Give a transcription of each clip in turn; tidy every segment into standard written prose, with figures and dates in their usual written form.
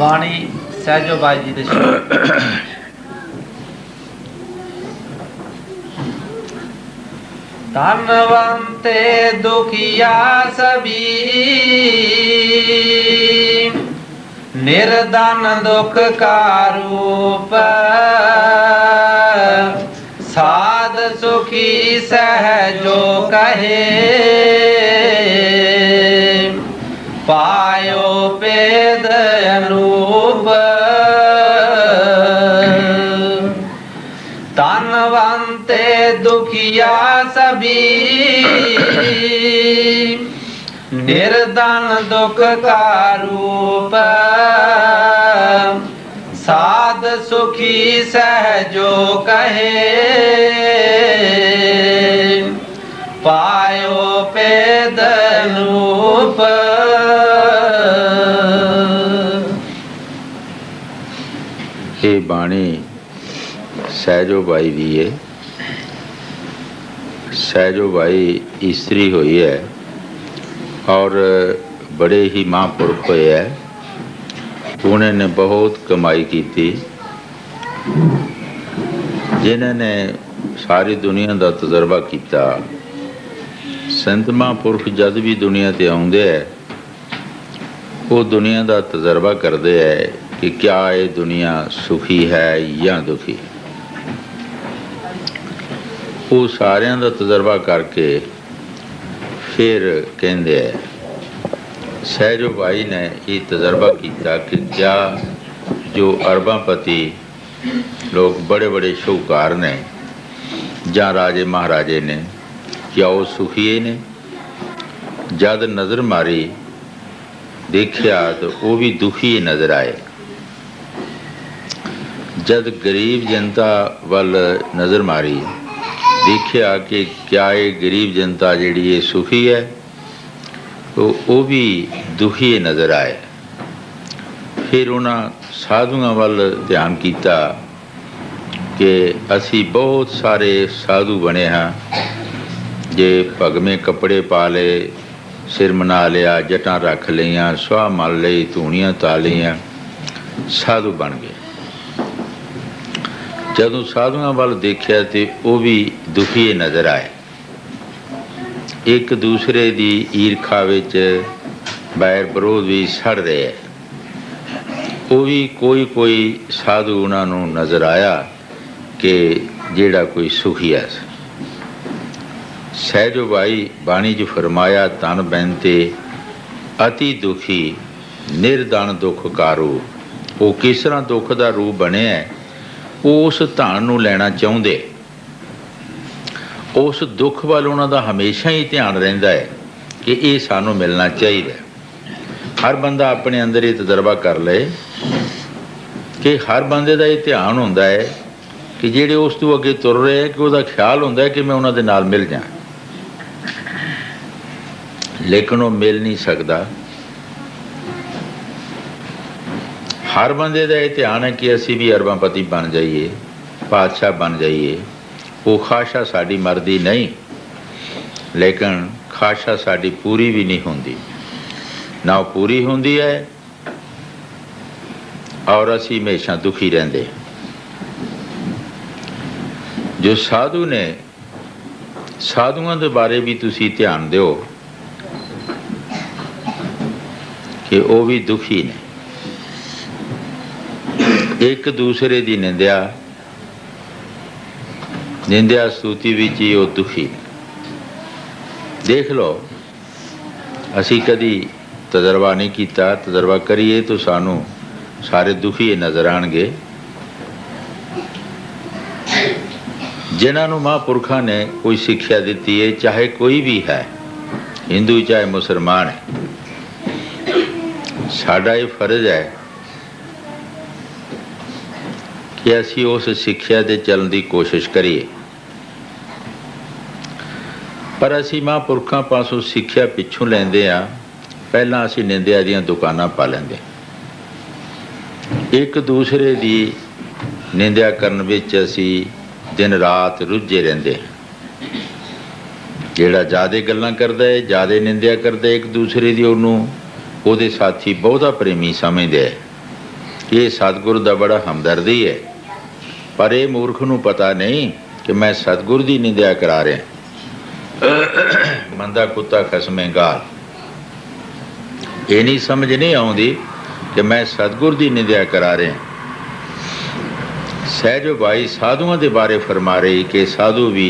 ਬਾਣੀ ਸਹਿਜੋ ਬਾਈ ਜੀ ਦੇ ਧਨਵੰਤੇ ਦੁਖੀਆ ਸਭੀ ਨਿਰਧਨ ਦੁਖ ਕਾ ਰੂਪ ਸਾਧ ਸੁਖੀ ਸਹਿਜੋ ਕਹੇ ਪਾਇਓ ਪੇਦ ਅਨੂਪ ਧਨਵੰਤੇ ਦੁਖੀਆ ਸਭੀ ਨਿਰਧਨ ਦੁਖ ਕਾ ਰੂਪ ਸਾਧ ਸੁਖੀ ਸਹਿਜੋ ਕਹੇ ਪਾਇਓ ਪੇਦ ਅਨੂਪ। ਇਹ ਬਾਣੀ ਸਹਿਜੋ ਬਾਈ ਦੀ ਹੈ। ਸਹਿਜੋ ਬਾਈ ਇਸਤਰੀ ਹੋਈ ਹੈ और बड़े ही महापुरख होए है। उन्होंने बहुत कमाई की थी, जिन्होंने सारी दुनिया का तजर्बा किया। संत महापुरख जद भी दुनिया ते आउंदे है वो दुनिया का तजर्बा करते हैं कि क्या ये दुनिया सुखी है या दुखी। वो सारियां का तजर्बा करके फिर कहते हैं। सहजो भाई ने ये तजर्बा किया कि क्या जो अरबापति लोग बड़े बड़े शाहूकार ने या राजे महाराजे ने क्या वो सुखी ने। जद नज़र मारी देखिया तो वो भी दुखी नज़र आए। जद गरीब जनता वाल नज़र मारी देखिया कि क्या ये गरीब जनता जिहड़ी ये सुखी है तो वो भी दुखी नज़र आए। फिर उन्होंने साधुओं वाल ध्यान किया कि असी बहुत सारे साधु बने हाँ। जे भगवें कपड़े पा ले, सिर मना लिया, जटां रख लिया, सुहा मल ली, धूणियां ता लिया, साधु बन गए। जदों साधुओं वाल देखिया तो वो भी दुखी नज़र आए। एक दूसरे की ईरखा विच बैर विरोध भी सड़ रहे है। वो भी कोई कोई साधु उन्होंने नज़र आया कि जेड़ा कोई सुखी है। सहजो भाई बाणी च फरमाया तन बहनते अति दुखी निर्धन दुख का रूप। वो किस तरह दुख का रूप बने है। उस धन नूं लैना चाहुंदे, उस दुख वाल उन्हां दा हमेशा ही ध्यान रहिंदा है कि ये सानूं मिलना चाहिए। हर बंदा अपने अंदर ये तजर्बा कर ले कि हर बंदे का ये ध्यान हुंदा है कि जिहड़े उस तों अगे तुर रहे हैं कि उहदा ख्याल हुंदा है कि मैं उन्हां दे नाल मिल जां, लेकिन वो मिल नहीं सकता। हर बंदे का यह ध्यान है कि असी भी अरबापति बन जाइए, बादशाह बन जाइए। वो खाशा साड़ी मर्दी नहीं, लेकिन खाशा साड़ी पूरी भी नहीं होंदी, ना वो पूरी होंदी है और असी हमेशा दुखी रहंदे। जो साधु ने साधुओं के बारे भी तुसी ध्यान दिओ कि वो भी दुखी ने। एक दूसरे की निंदिया निंदिया स्तुति विच ही वो दुखी। देख लो असी कदी तजर्बा नहीं किया, तजर्बा करिए तो सानू सारे दुखी नज़र आएंगे। जिन्होंने महापुरखों ने कोई शिक्षा दी है, चाहे कोई भी है, हिंदू चाहे मुसलमान है, साडा ये फर्ज है कि असी उस शिक्षा दे चलने की कोशिश करिए। पर असी महापुरखों पासों शिक्षा पिछों लेंदे आ, पहला असी निंदिया दीयां दुकानां पा लेंदे। एक दूसरे की निंदिया करन विच असी दिन रात रुझे रहंदे। जिहड़ा ज़्यादा गल्लां करदा है, ज़्यादा निंदिया करदा है एक दूसरे की, उहनूं उहदे साथी बहुता प्रेमी समझदे है। कि ये सतगुर दा बड़ा हमदर्दी है, पर ये मूर्ख नूं पता नहीं कि मैं सतगुर दी निंदिया करा रहा। मंदा कुत्ता खसमे गाल, ये नहीं समझ नहीं आउंदी कि मैं सतगुर दी निंदिया करा रहा। सहजो भाई साधुओं के बारे फरमा रही कि साधु भी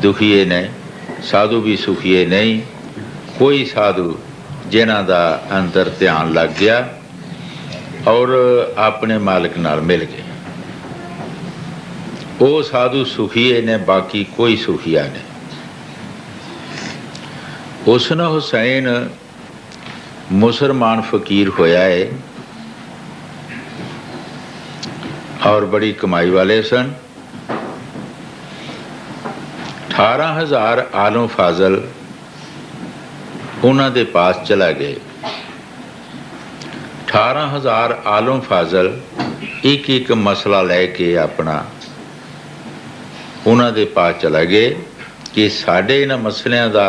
दुखीए ने, साधु भी सुखीए नहीं। कोई साधु जिन्हां दा अंदर ध्यान लग गया और अपने मालिक नाल मिल गए, वो साधु सुखीए ने, बाकी कोई सुखिया नहीं। हुसन हुसैन मुसलमान फकीर होया है और बड़ी कमाई वाले सन। 18,000 आलम फाजल उन्हां दे पास चला गए। 18,000 आलम फाजल एक एक मसला लैके अपना उन्हां दे पास चला गए कि साडे इन्हां मसलियां दा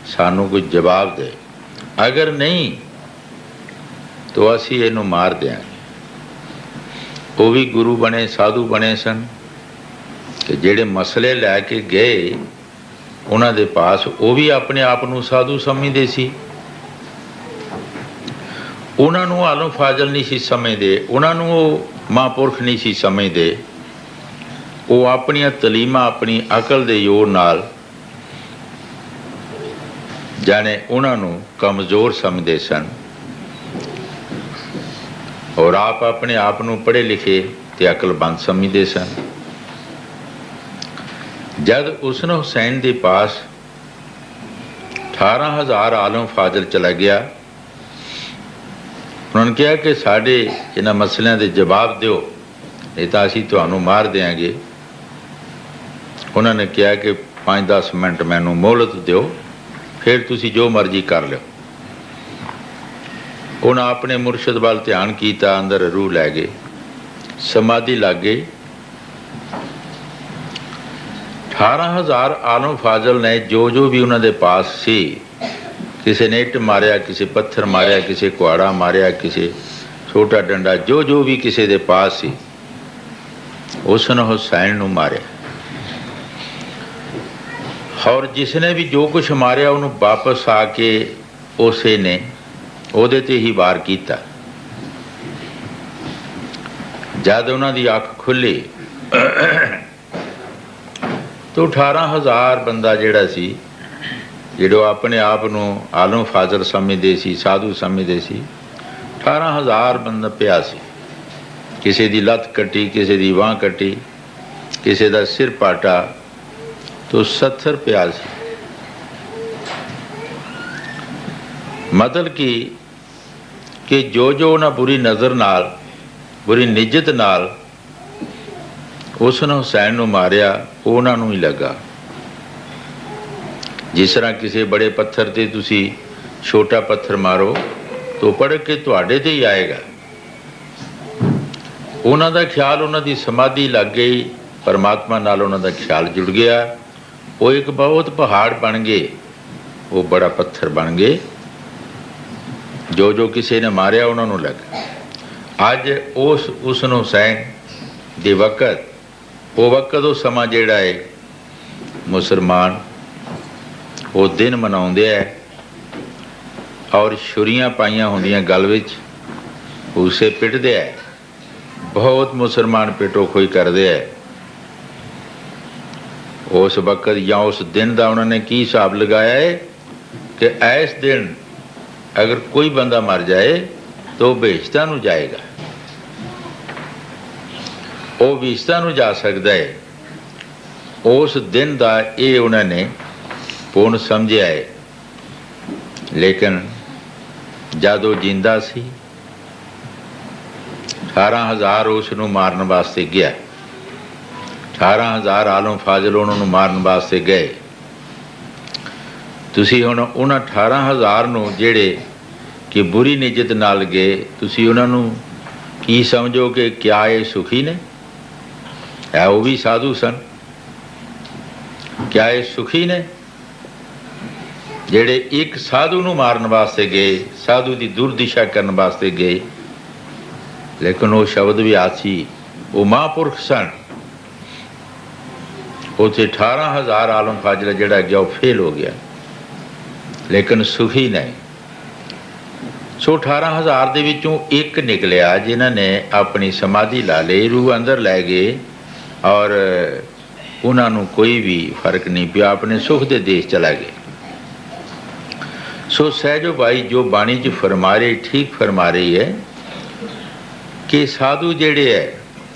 सानू कोई जवाब दे, अगर नहीं तो असी इनू मार देंगे। वो भी गुरु बने, साधु बने सन कि जेड़े मसले लैके गए उन्हां दे पास, वो भी अपने आप नू साधु समझदे सी। उन्हां नू आलम फाजल नहीं सी समझदे, उन्हां नू महापुरख नहीं सी समझदे। वो अपनी तलीमा अपनी अकल दे जोर नाल जाने उन्हां नू कमज़ोर समझदे सन और आप अपने आप नू पढ़े लिखे ते अकलबंद समझदे सन। जद हुसन हुसैन के पास 18,000 आलम फाजल चला गया, उन्होंने कहा कि साढ़े इन्हां मसलियां दे जवाब दिओ, नहीं तो असीं तुहानू मार देंगे। उन्होंने कहा कि 5-10 मिनट मैनू मोहलत दिओ, फिर तुसी जो मर्जी कर लो। उन्हें अपने मुर्शद वाल ध्यान किया, अंदर रूह लै गए, समाधि लग गई। 18,000 आलम फाजल ने जो जो भी उन्होंने पास सी, किसी ने इट मारिया, किसी पत्थर मारिया, किसी कुहाड़ा मारिया, किसी छोटा डंडा, जो जो भी किसी के पास सी, उसने हुसैन नू मारिया। और जिसने भी जो कुछ मारिया उन्होंने वापस आके उसे ने ਉਹਦੇ ਤੇ ही वार किया। जद उन्हों की अख खुली तो 18,000 बंदा जिहड़ा सी, जिहड़ो अपने आप नू आलम फाजल समझदे सी, साधु समझदे सी, 18,000 बंदा पिया सी। किसी की लत्त कटी, किसी की बांह कटी, किसी का सिर पाटा, तो 70 पिया सी। मतलब कि जो जो उन्हें बुरी नज़र नाल, बुरी निजत नाल उसने हुसैन नू मारिया, वो उन्होंने ही लगा। जिस तरह किसी बड़े पत्थर ते तुसी छोटा पत्थर मारो तो पड़ के तुहाडे ते ही आएगा। उन्हों का ख्याल, उन्हों की समाधि लग गई, परमात्मा नाल उन्हों का ख्याल जुड़ गया। वो एक बहुत पहाड़ बन गए, वो बड़ा पत्थर बन गए। जो जो किसी ने मारिया उन्होंने लगा। अज उस हुसन हुसैन दे वक़्त, वो वक़्त वो समा जिहड़ा है मुसलमान वो दिन मनाउंदे है और छुरियां पाइयां होंदियां गल विच, उसे पिटदे है। बहुत मुसलमान पिटो खोई करते है। उस वक़्त या उस दिन का उन्होंने की हिसाब लगाया है कि इस दिन अगर कोई बंदा मर जाए तो बेशता नू जाएगा, वो बेशता नू जा सकता है। उस दिन का ये उन्होंने पूर्ण समझा है। लेकिन जब वो जिंदा सी, 18,000 उसनू मारन वास्ते गया, 18,000 आलम फाजल उन्होंने मारन वास्ते गए। तुसी हुण उन्हां 18,000 नू जिहड़े कि बुरी निजत नाल गए, तुसी उन्हां नू की समझो कि क्या ये सुखी ने? है वो भी साधु सन? क्या ये सुखी ने जिहड़े एक साधु नू मारन वास्ते गए, साधु की दुर्दिशा करन वास्ते गए? लेकिन वो शब्द भी आसी, वो महापुरख सन। उत्थे 18,000 आलम फाजला जिहड़ा गया वो फेल हो गया, लेकिन सुखी नहीं। सो 18,000 दे विचों एक निकलिया जिन्हां ने अपनी समाधि ला ली, रूह अंदर लै गए और उन्होंने कोई भी फर्क नहीं पिया, अपने सुख के देश चला गए। सो सहजो भाई जो बाणी च फरमा रही ठीक फरमा रही है कि साधु जेड़े है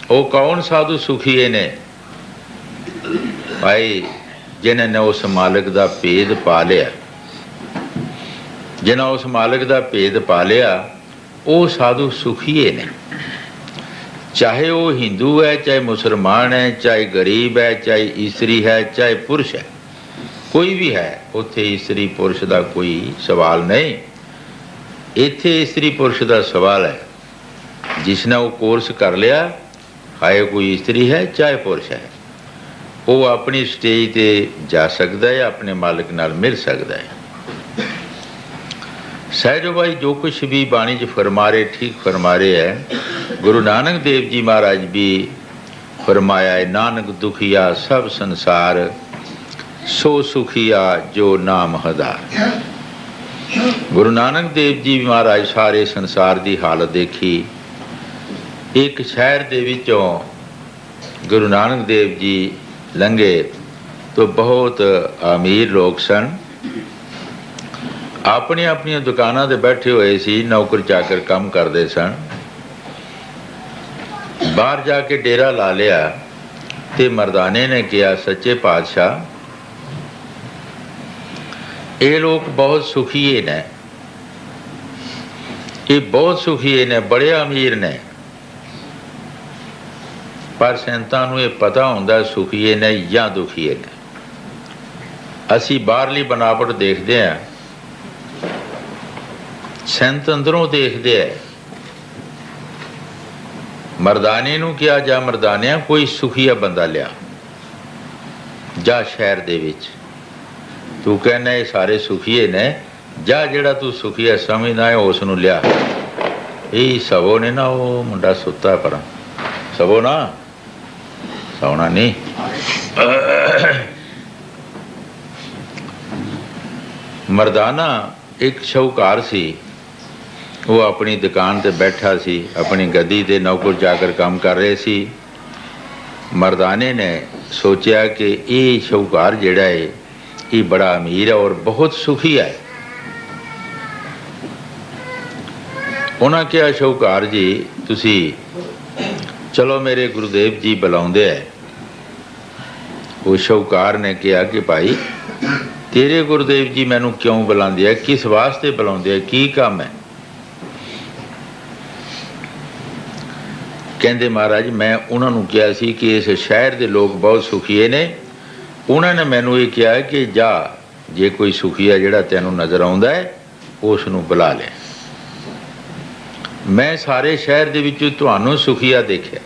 वो कौन साधु सुखी है ने भाई, जिन्होंने उस मालिक का भेद पा लिया, जिन्हें उस मालिक का भेद पा लिया वो साधु सुखी ने। चाहे वो हिंदू है, चाहे मुसलमान है, चाहे गरीब है, चाहे स्त्री है, चाहे पुरुष है, कोई भी है, उत्थे स्त्री पुरुष का कोई सवाल नहीं। इत्थे स्त्री पुरुष का सवाल है। जिसने वो कोर्स कर लिया, चाहे कोई स्त्री है चाहे पुरुष है, वो अपनी स्टेज ते जा सकता है, अपने मालिक नाल मिल सकता है। सहजो भाई जो कुछ भी बाणी च फरमा रहे ठीक फरमा रहे है। गुरु नानक देव जी महाराज भी फरमाया है, नानक दुखिया सब संसार, सो सुखिया जो नाम हदार। गुरु नानक देव जी महाराज सारे संसार की हालत देखी। एक शहर दे विचों गुरु नानक देव जी लंघे तो बहुत अमीर लोग सन, अपनी अपनी दुकानों ते बैठे हुए सी, नौकर चाकर काम करते सन। बाहर जाके डेरा ला लिया ते मर्दाने ने कहा, सच्चे पातशाह ये लोग बहुत सुखी ने, ये बहुत सुखी ने, बड़े अमीर ने, पर संतां नूं ये पता हुंदा सुखी ने या दुखी ने। असी बाहरली बनावट देखते हैं, संत अंदरों देखते हैं। मरदाने नूं क्या जा मरदानिया कोई सुखिया बंदा लिया, जा शहर दे विच, तू कहना ये सारे सुखीए ने, जा जेड़ा तू सुखिया समझदा है उस नूं लिया। यही सवो ने ना, वो मुंडा सुता पर सवो ना, सौना नहीं। मरदाना एक शाहूकार सी, वो अपनी दुकान ते बैठा सी, अपनी गद्दी ते नौकर जाकर काम कर रहे सी। मरदाने ने सोचा कि ये शाहूकार जेड़ा है ये बड़ा अमीर है और बहुत सुखी है। उन्हें कहा, शाहूकार जी तुसी चलो मेरे गुरुदेव जी बुलाउंदे है। वो शाहूकार ने कहा कि भाई तेरे गुरुदेव जी मैनू क्यों बुलाते हैं, किस वास्ते बुलाते हैं, की काम है? कहते महाराज मैं उन्होंने कहा सी कि इस शहर के लोग बहुत सुखी ने, उन्होंने मैनू ये कहा कि जा जे कोई सुखिया जिहड़ा तैनू नज़र आउंदा है उसनू बुला ले। मैं सारे शहर दे विचों तुहानू सुखिया देखा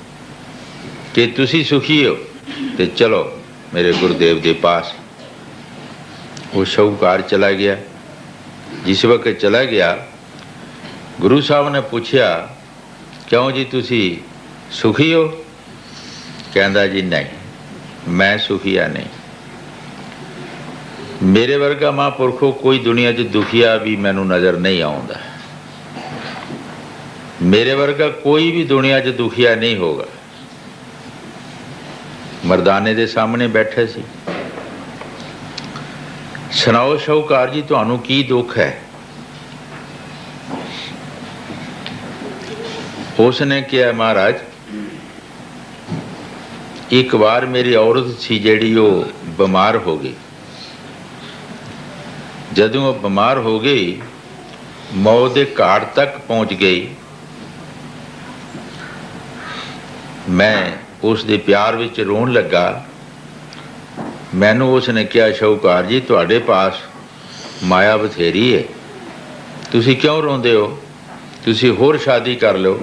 कि तुसी सुखी हो, तो चलो मेरे गुरुदेव के पास। वो शाहूकार चला गया। जिस वक्त चला गया गुरु साहब ने पूछा, क्यों जी तुसी सुखी हो? कहता जी नहीं मैं सुखिया नहीं, मेरे वर्गा महापुरखों कोई दुनिया च दुखिया भी मैनू नज़र नहीं आउंदा, मेरे वर्गा कोई भी दुनिया च दुखिया नहीं होगा। मरदाने दे सामने बैठे सी। सुनाओ शाहूकार जी तुहानू की दुख है? उसने कहा महाराज एक बार मेरी औरत सी जिहड़ी वो बीमार हो गई। जदों वो बीमार हो गई मौत के घाट तक पहुंच गई। मैं उस दे प्यार विच रोन लगा। मैनू उसने कहा शाहूकार जी तुहाडे पास माया बथेरी है, तुसी क्यों रोंदे हो, तुसी होर शादी कर लो।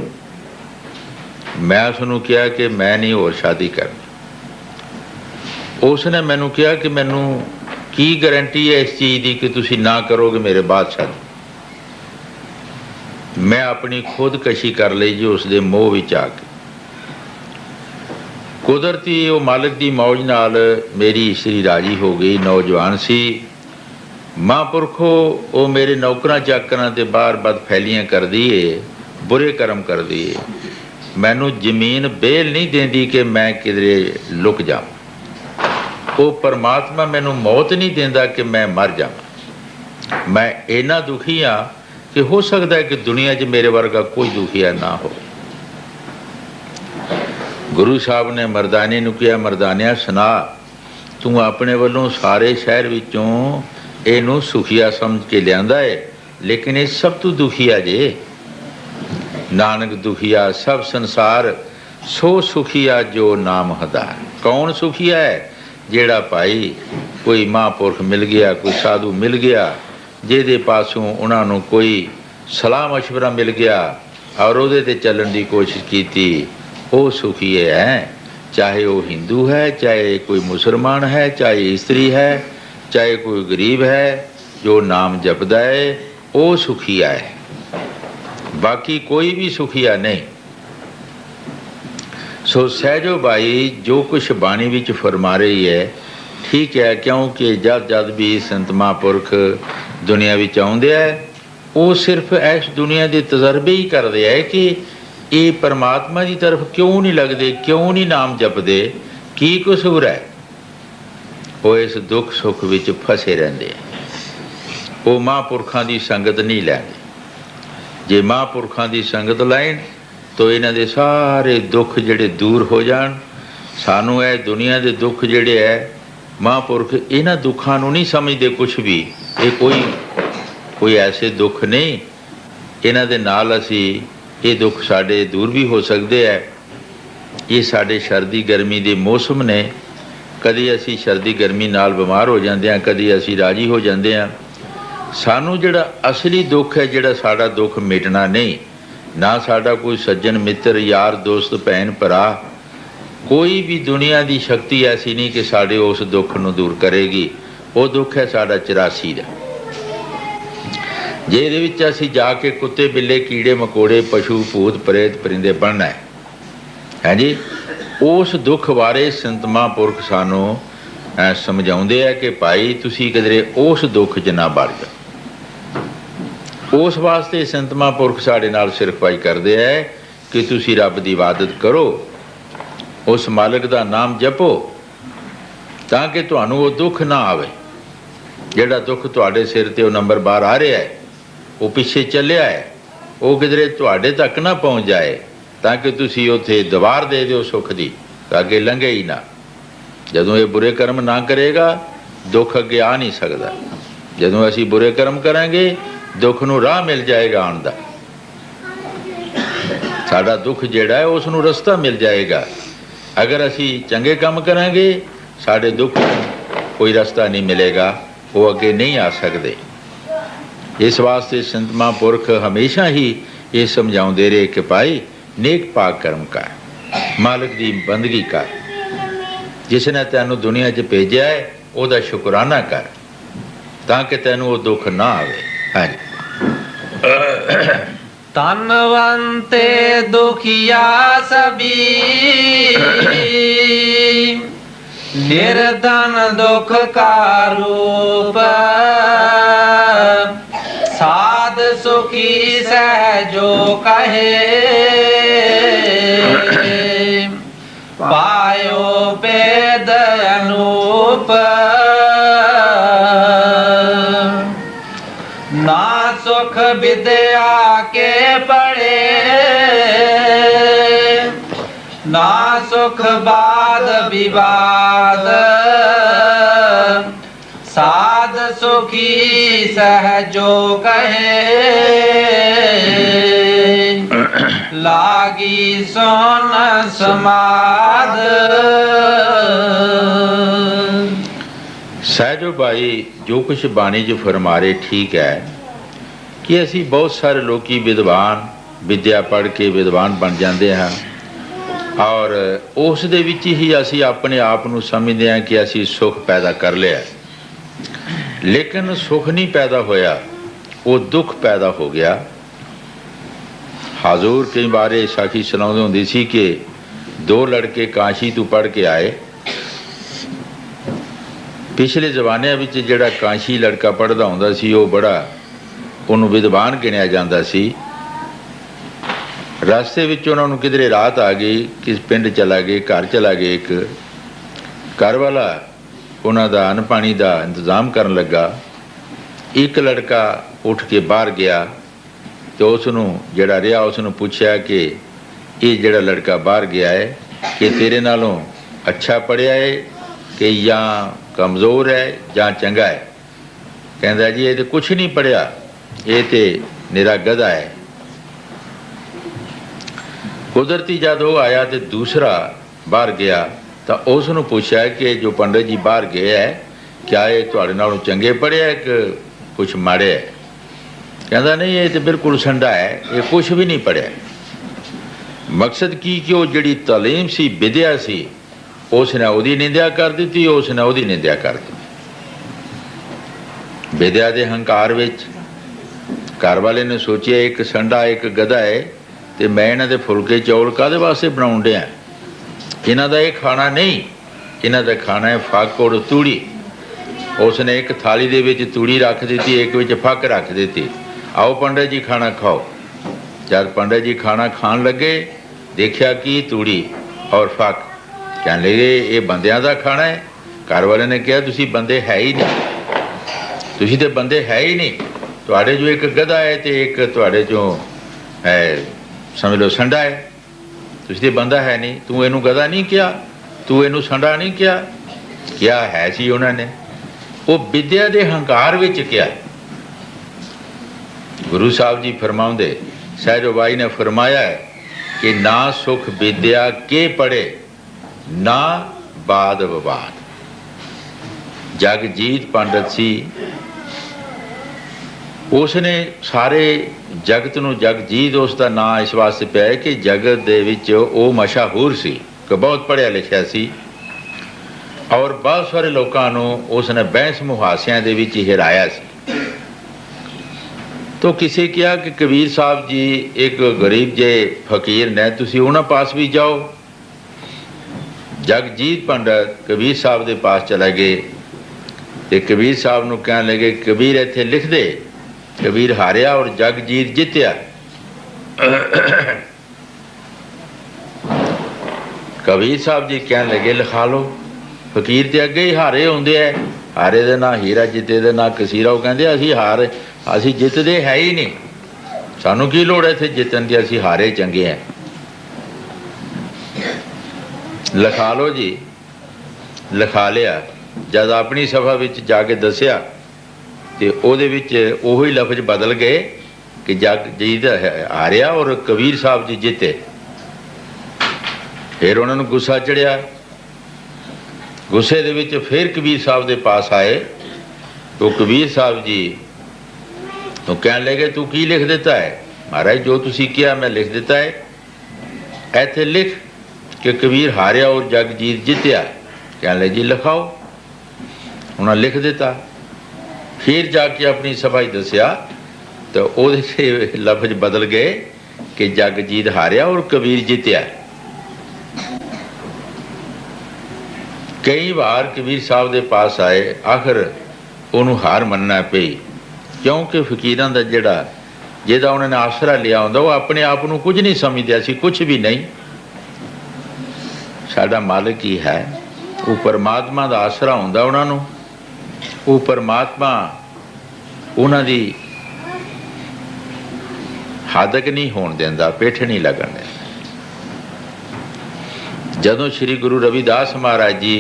मैं उसनू कहा कि मैं नहीं होर शादी करनी। उसने मैनू कहा कि मैनू की गारंटी है इस चीज़ की कि तुसी ना करोगे मेरे बाद शादी। मैं अपनी खुदकशी कर ली जी उसके मोह विच आके। कुदरती वो मालिक की मौज नाल मेरी इस्त्री राजी हो गई, नौजवान सी। महापुरखो वो मेरे नौकरां चाकरां ते बाहर बदफैलियां कर दिए, बुरे कर्म कर दिए। मैनू जमीन बेल नहीं देंदी कि मैं किधरे लुक जावां। वो परमात्मा मैनू मौत नहीं देंदा कि मैं मर जावां। मैं इन्ना दुखी हाँ कि हो सकता है कि दुनिया 'च मेरे वर्गा कोई दुखिया ना हो। गुरु साहब ने मरदाने नूं कहा, मरदानिया सुना, तू अपने वालों सारे शहर विचों इहनूं सुखिया समझ के लियांदा है, लेकिन ये सब तो दुखिया जे। नानक दुखिया सब संसार सो सुखिया जो नाम हदार। कौन सुखिया है? जेड़ा भाई कोई महापुरख मिल गया, कोई साधु मिल गया, जिहदे पासों उन्होंने कोई सलाह मशवरा मिल गया और उहदे ते चलण की कोशिश की, वो सुखी है। चाहे वो हिंदू है, चाहे कोई मुसलमान है, चाहे स्त्री है, चाहे कोई गरीब है, जो नाम जपदा है वो सुखिया है। बाकी कोई भी सुखिया नहीं। सो सहजो भाई जो कुछ बाणी विच फरमा रही है ठीक है, क्योंकि जद जद भी संत महापुरख दुनिया विच आउंदे है वो सिर्फ इस दुनिया के तजर्बे ही करते हैं कि ये परमात्मा की तरफ क्यों नहीं लगते, क्यों नहीं नाम जपते, की कसूर है। वो इस दुख सुख विच फसे रहते हैं। वो महापुरखों की संगत नहीं लैंदे। जे महापुरखों की संगत लैन तो इन्हां दे सारे दुख जिहड़े दूर हो जाण। सानू ये दुनिया के दुख जिहड़े है, महापुरख इन्हां दुखों नूं नहीं समझते कुछ भी। ये कोई ऐसे दुख नहीं, इन्हां दे नाल असी ये दुख साडे दूर भी हो सकते हैं। ये साडे सर्दी गर्मी के मौसम ने, कदी असी सर्दी गर्मी नाल बीमार हो जाते हैं, कदी असी राजी हो जाते हैं। सानू जिहड़ा असली दुख है, जिहड़ा साडा दुख मिटना नहीं, ना साडा कोई सज्जन मित्र यार दोस्त भैन भरा, कोई भी दुनिया की शक्ति ऐसी नहीं कि साडे उस दुख नूं दूर करेगी। वो दुख है साडा 84 का। जे इहदे विच असीं जाके कुत्ते बिल्ले कीड़े मकोड़े पशु भूत प्रेत परिंदे बनना है जी, उस दुख बारे संत महापुरख सानू समझाउंदे है कि भाई तुसीं किधरे उस दुख 'च ना वड़ जाओ। उस वास्ते संत महापुरख साडे नाल सिरखपाई करते हैं कि तुसीं रब की इबादत करो, उस मालिक का नाम जपो, ताकि तुहानू वो दुख ना आवे। जिहड़ा दुख तुहाडे सिर ते नंबर बार आ रहा है, वो पिछे चलिया है, वो किधरे तुहाडे तक ना पहुँच जाए, ताकि तुसीं उत्थे दवार दे दिओ सुख दी, अगे लंघे ही ना। जदों ये बुरे कर्म ना करेगा दुख अगे आ नहीं सकता। जदों असी बुरे कर्म करांगे दुख नूं राह मिल जाएगा आउण दा। साडा दुख जिहड़ा है उसनूं रस्ता मिल जाएगा। अगर असी चंगे काम करांगे साडे दुख कोई रास्ता नहीं मिलेगा, वो अगे नहीं आ सकते। इस वास्ते संत महापुरख हमेशा ही ये समझाउंदे रहे कि भाई नेक पाक कर्म कर, मालिक की बंदगी कर, जिसने तैनू दुनिया 'च भेजा है वह शुकराना कर, ताकि तैनू वो दुख ना आवे। हाँ जी। तनवंते दुखिया सभी निर्धन दुख का रूप, साध सुखी सहजो कहे, पायो वेद अनूप, ना सुख विद्या के पड़े, ना सुख बाद विवाद, साध सुखी सहजो कहे, लागी सोन समाद। सहजो भाई जो कुछ बाणी जो फरमा रहे ठीक है कि असी बहुत सारे लोग विद्वान विद्या पढ़ के विद्वान बन जाते हैं और उस दे विच ही असी अपने आप नूं समझते हैं कि असी सुख पैदा कर लिया, लेकिन सुख नहीं पैदा होया, वो दुख पैदा हो गया। हाजूर कई बार ये साखी सुनाते होंगे सी कि दो लड़के काशी तो पढ़ के आए। पिछले जमाने में जिहड़ा काशी लड़का पढ़ता होंदा सी वो बड़ा उन्होंने विद्वान गिणिया जाता सी। रास्ते विच उन्होंने किधरे रात आ गई, किस पिंड चला गए, घर चला गए। एक घर वाला उन्हों का अन्न पानी का इंतजाम करन लगा। एक लड़का उठ के बाहर गया तो उसनों जिहड़ा रहा उसनों पूछया कि ये जिहड़ा लड़का बाहर गया है कि तेरे नालों अच्छा पढ़िया है कि या कमज़ोर है या चंगा है। कहता जी ये तो कुछ नहीं पढ़िया, ये तो निरा गधा है। कुदरती जब वो आया तो दूसरा बाहर गया तो उसनों पूछा कि जो पंडित जी बाहर गए है क्या ये तुहाडे नालों चंगे पढ़े है कि कुछ माड़े है। कहता नहीं ये तो बिल्कुल संडा है, ये कुछ भी नहीं पढ़िया। मकसद की कि वो जिहड़ी तालीम सी विद्या सी उसने उसकी निंदा कर दी, उसने उसकी निंदा कर दी। विद्या के हंकार विच घर वाले ने सोचिया एक संडा एक गधा है तो मैं इन्हां दे फुलके चौल काहदे वास्ते बनाउण डिया। इन्हां दा ये खाना नहीं, इन्हां दा खाना है फक और तूड़ी। उसने एक थाली दे विच तूड़ी रख दी, एक विच फक रख दी। आओ पंडित जी खाना खाओ। जब पंडित जी खाना खान लगे देखा कि तूड़ी और फक। कहने लगे ये बंदियां दा खाना है। घर वाले ने कहा तुसी बंदे है ही नहीं, तुसी तो बंदे है ही नहीं। तुहाडे जो एक गधा है तो एक तुहाडे जो है समझ लो संडा है, तुसी तो बंदा है नहीं। तू इनू गधा नहीं किया, तू इनू संडा नहीं किया, क्या है सी उन्होंने। वो विद्या के हंकार विच क्या। गुरु साहब जी फरमाउंदे सहजो बाई ने फरमाया है कि ना सुख विद्या के पढ़े ना बाद विवाद। जगजीत पंडित सी, उसने सारे जगत नूं जगजीत उसका नाम इस वास्ते पिया कि जगत दे विच वो मशहूर सी कि बहुत पढ़िया लिखिया सी और बहुत सारे लोगों नूं उसने बहस मुहासियां दे विच हिराया सी। तो किसी कहा कि कबीर साहब जी एक गरीब जे फकीर ने, तुसी उन्हां पास भी जाओ। जगजीत पंडित कबीर साहब के पास चला गए तो कबीर साहब नूं कहण लगे कबीर इत्थे लिख दे। कबीर हारिया और जगजीत जित्या। कबीर साहब जी कहण लगे लिखा लो। फकीर तो अगे ही हारे होंदे है, हारे दे ना हीरा जिते दे ना कसीरा। वो कहंदे असीं हार असीं जितदे है ही नहीं, सानू की लोड़ है इत्थे जितन की, असीं हारे चंगे हैं। लिखा लो जी। लिखा लिया। जब अपनी सभा विच जाके दसिया तो ਉਹਦੇ ਵਿੱਚ ਉਹੀ लफ्ज बदल गए कि जगजीत हारिया और कबीर साहब जी जिते। फिर उन्होंने गुस्सा चढ़िया। गुस्से दे विच फिर कबीर साहब के पास आए तो कबीर साहब जी तो कहने लगे तू की लिख देता है। महाराज जो तुसी किया मैं लिख देता है। ऐथे लिख कि कबीर हारिया और जगजीत जित्या। कहने लगे जी लिखाओ। उन्हें लिख दिता। फिर जाके अपनी सभा दसिया तो वो लफ्ज बदल गए कि जगजीत हारिया और कबीर जित्या। कई बार कबीर साहब के पास आए, आखिर उन्होंने हार मनना पई क्योंकि फकीरां दा जिहड़ा उन्होंने आसरा लिया होंदा वो अपने आप को कुछ नहीं समझदे सी, कुछ भी नहीं। साडा मालिक ही है, वो परमात्मा का आसरा होंदा उन्होंने। वो परमात्मा उन्होंने हादक नहीं होण देंदा, पिठ नहीं लगन देंदा। जदों श्री गुरु रविदास महाराज जी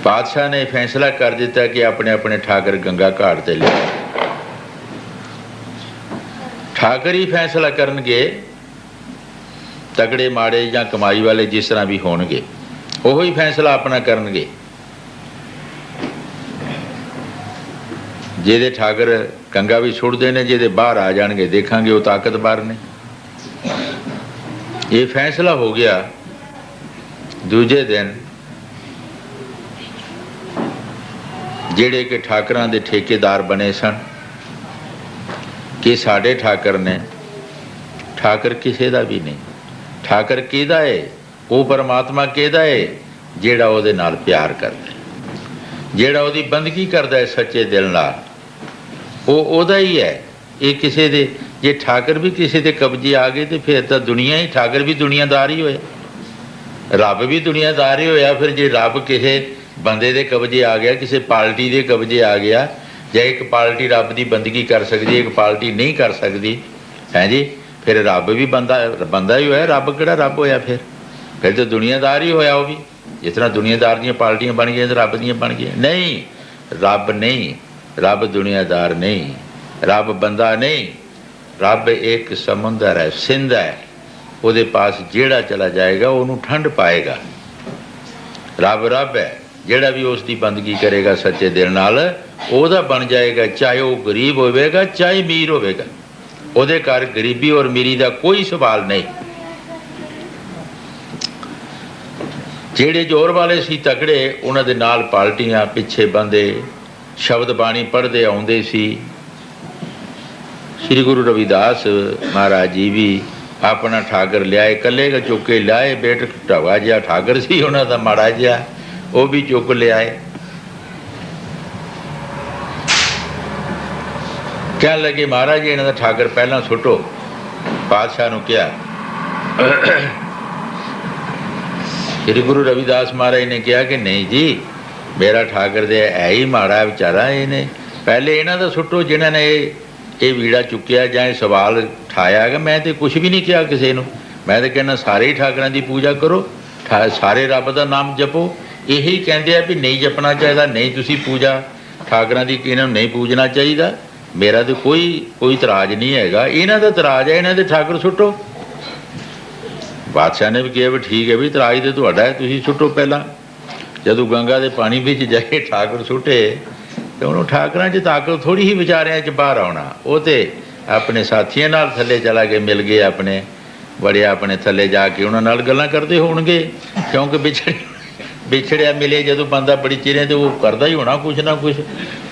पातशाह ने फैसला कर दिता कि अपने अपने ठाकर गंगा घाट से ले, ठाकर ही फैसला करनगे। तगड़े माड़े या कमाई वाले जिस तरह भी होणगे वो ही फैसला अपना करनगे। जिहदे ठाकर गंगा भी छुड़ते हैं, जिहदे बाहर आ जाएंगे देखांगे वो ताकतवर ने। ये फैसला हो गया। दूजे दिन जिहड़े कि ठाकरां दे ठेकेदार बने सन कि साढ़े ठाकर ने, ठाकर किसी का भी नहीं। ठाकर किहदा है? वो परमात्मा किहदा है? जिहड़ा उहदे नाल प्यार करदा, जिहड़ा उहदी बंदगी करदा है सच्चे दिल नाल, वो उहदा ही है। ये किसी दे, जे ठाकर भी किसी के कब्जे आ गए तो फिर तो दुनिया ही, ठाकर भी दुनियादार ही होया, रब भी दुनियादार ही होया। फिर जे रब किसी बंदे दे कब्जे आ गया, किसी पार्टी दे कब्जे आ गया, ਜਾਂ एक पार्टी रब की बंदगी कर सकती, एक पार्टी नहीं कर सकती है जी, फिर रब भी बंदा ही होया, रब किहड़ा रब होया? फिर तो दुनियादार ही होया। वो भी जिस तरह दुनियादार दी पार्टियां बन गई तो रब दी बन गई। नहीं, रब नहीं, रब दुनियादार नहीं, रब बंदा नहीं, रब एक समुंदर है, सिंध है, वो पास जेड़ा चला जाएगा उन्होंने ठंड पाएगा। रब रब है, जेड़ा भी उसकी बंदगी करेगा सच्चे दिल नाल ओहदा बन जाएगा, चाहे वह गरीब होवेगा चाहे अमीर होवेगा, ਉਹਦੇ ਘਰ गरीबी और अमीरी का कोई सवाल नहीं। ਜਿਹੜੇ जोर वाले सी तकड़े उन्हां दे नाल पार्टियां पिछे बंदे शब्द बाणी पढ़ते आउंदे सी। श्री गुरु रविदास महाराज जी भी अपना ठाकर लियाए, कल्ले चुक के लियाए, बेट ढवा जिहा ठाकर सी उन्हां दा माड़ा जिहा, वो भी चुक लियाए। कह लगे महाराज जी इन्हां दा ठाकर पहला सुटो। पातशाह नूं कहा, श्री गुरु रविदास महाराज ने कहा कि नहीं जी, मेरा ठाकर दे है ही माड़ा बेचारा, इन्हें पहले इन्हां दा सुटो जिन्हां ने ये वीड़ा चुकिया जाए सवाल उठाया है। मैं तो कुछ भी नहीं किया किसी नूं, मैं तो कहना सारे ही ठाकरां दी पूजा करो, सारे रब दा नाम जपो। यही कहते हैं भी नहीं जपना चाहिए, नहीं तुसी पूजा ठाकरां दी इन्हां नूं नहीं पूजना चाहिए। मेरा तो कोई इतराज नहीं हैगा, इन्हां दा इतराज है, इन्हां दे ठाकर सुटो। बादशाह ने भी कहा भी ठीक है भी इतराज तो तुहाडा है, तुसी सुटो। पहला जदों गंगा के पानी विच जाके ठाकर सुटे तो उन्होंने ठाकरां च ताकत थोड़ी ही विचारियां च बाहर आउणा। वो तो अपने साथियों नाल थले चला के मिल गए, अपने बड़े अपने थले जाके उन्हां नाल गल्लां करते होणगे, क्योंकि बिछड़िया मिले जदों बंदा बड़ी चिरें तो वो करता ही होना कुछ ना कुछ।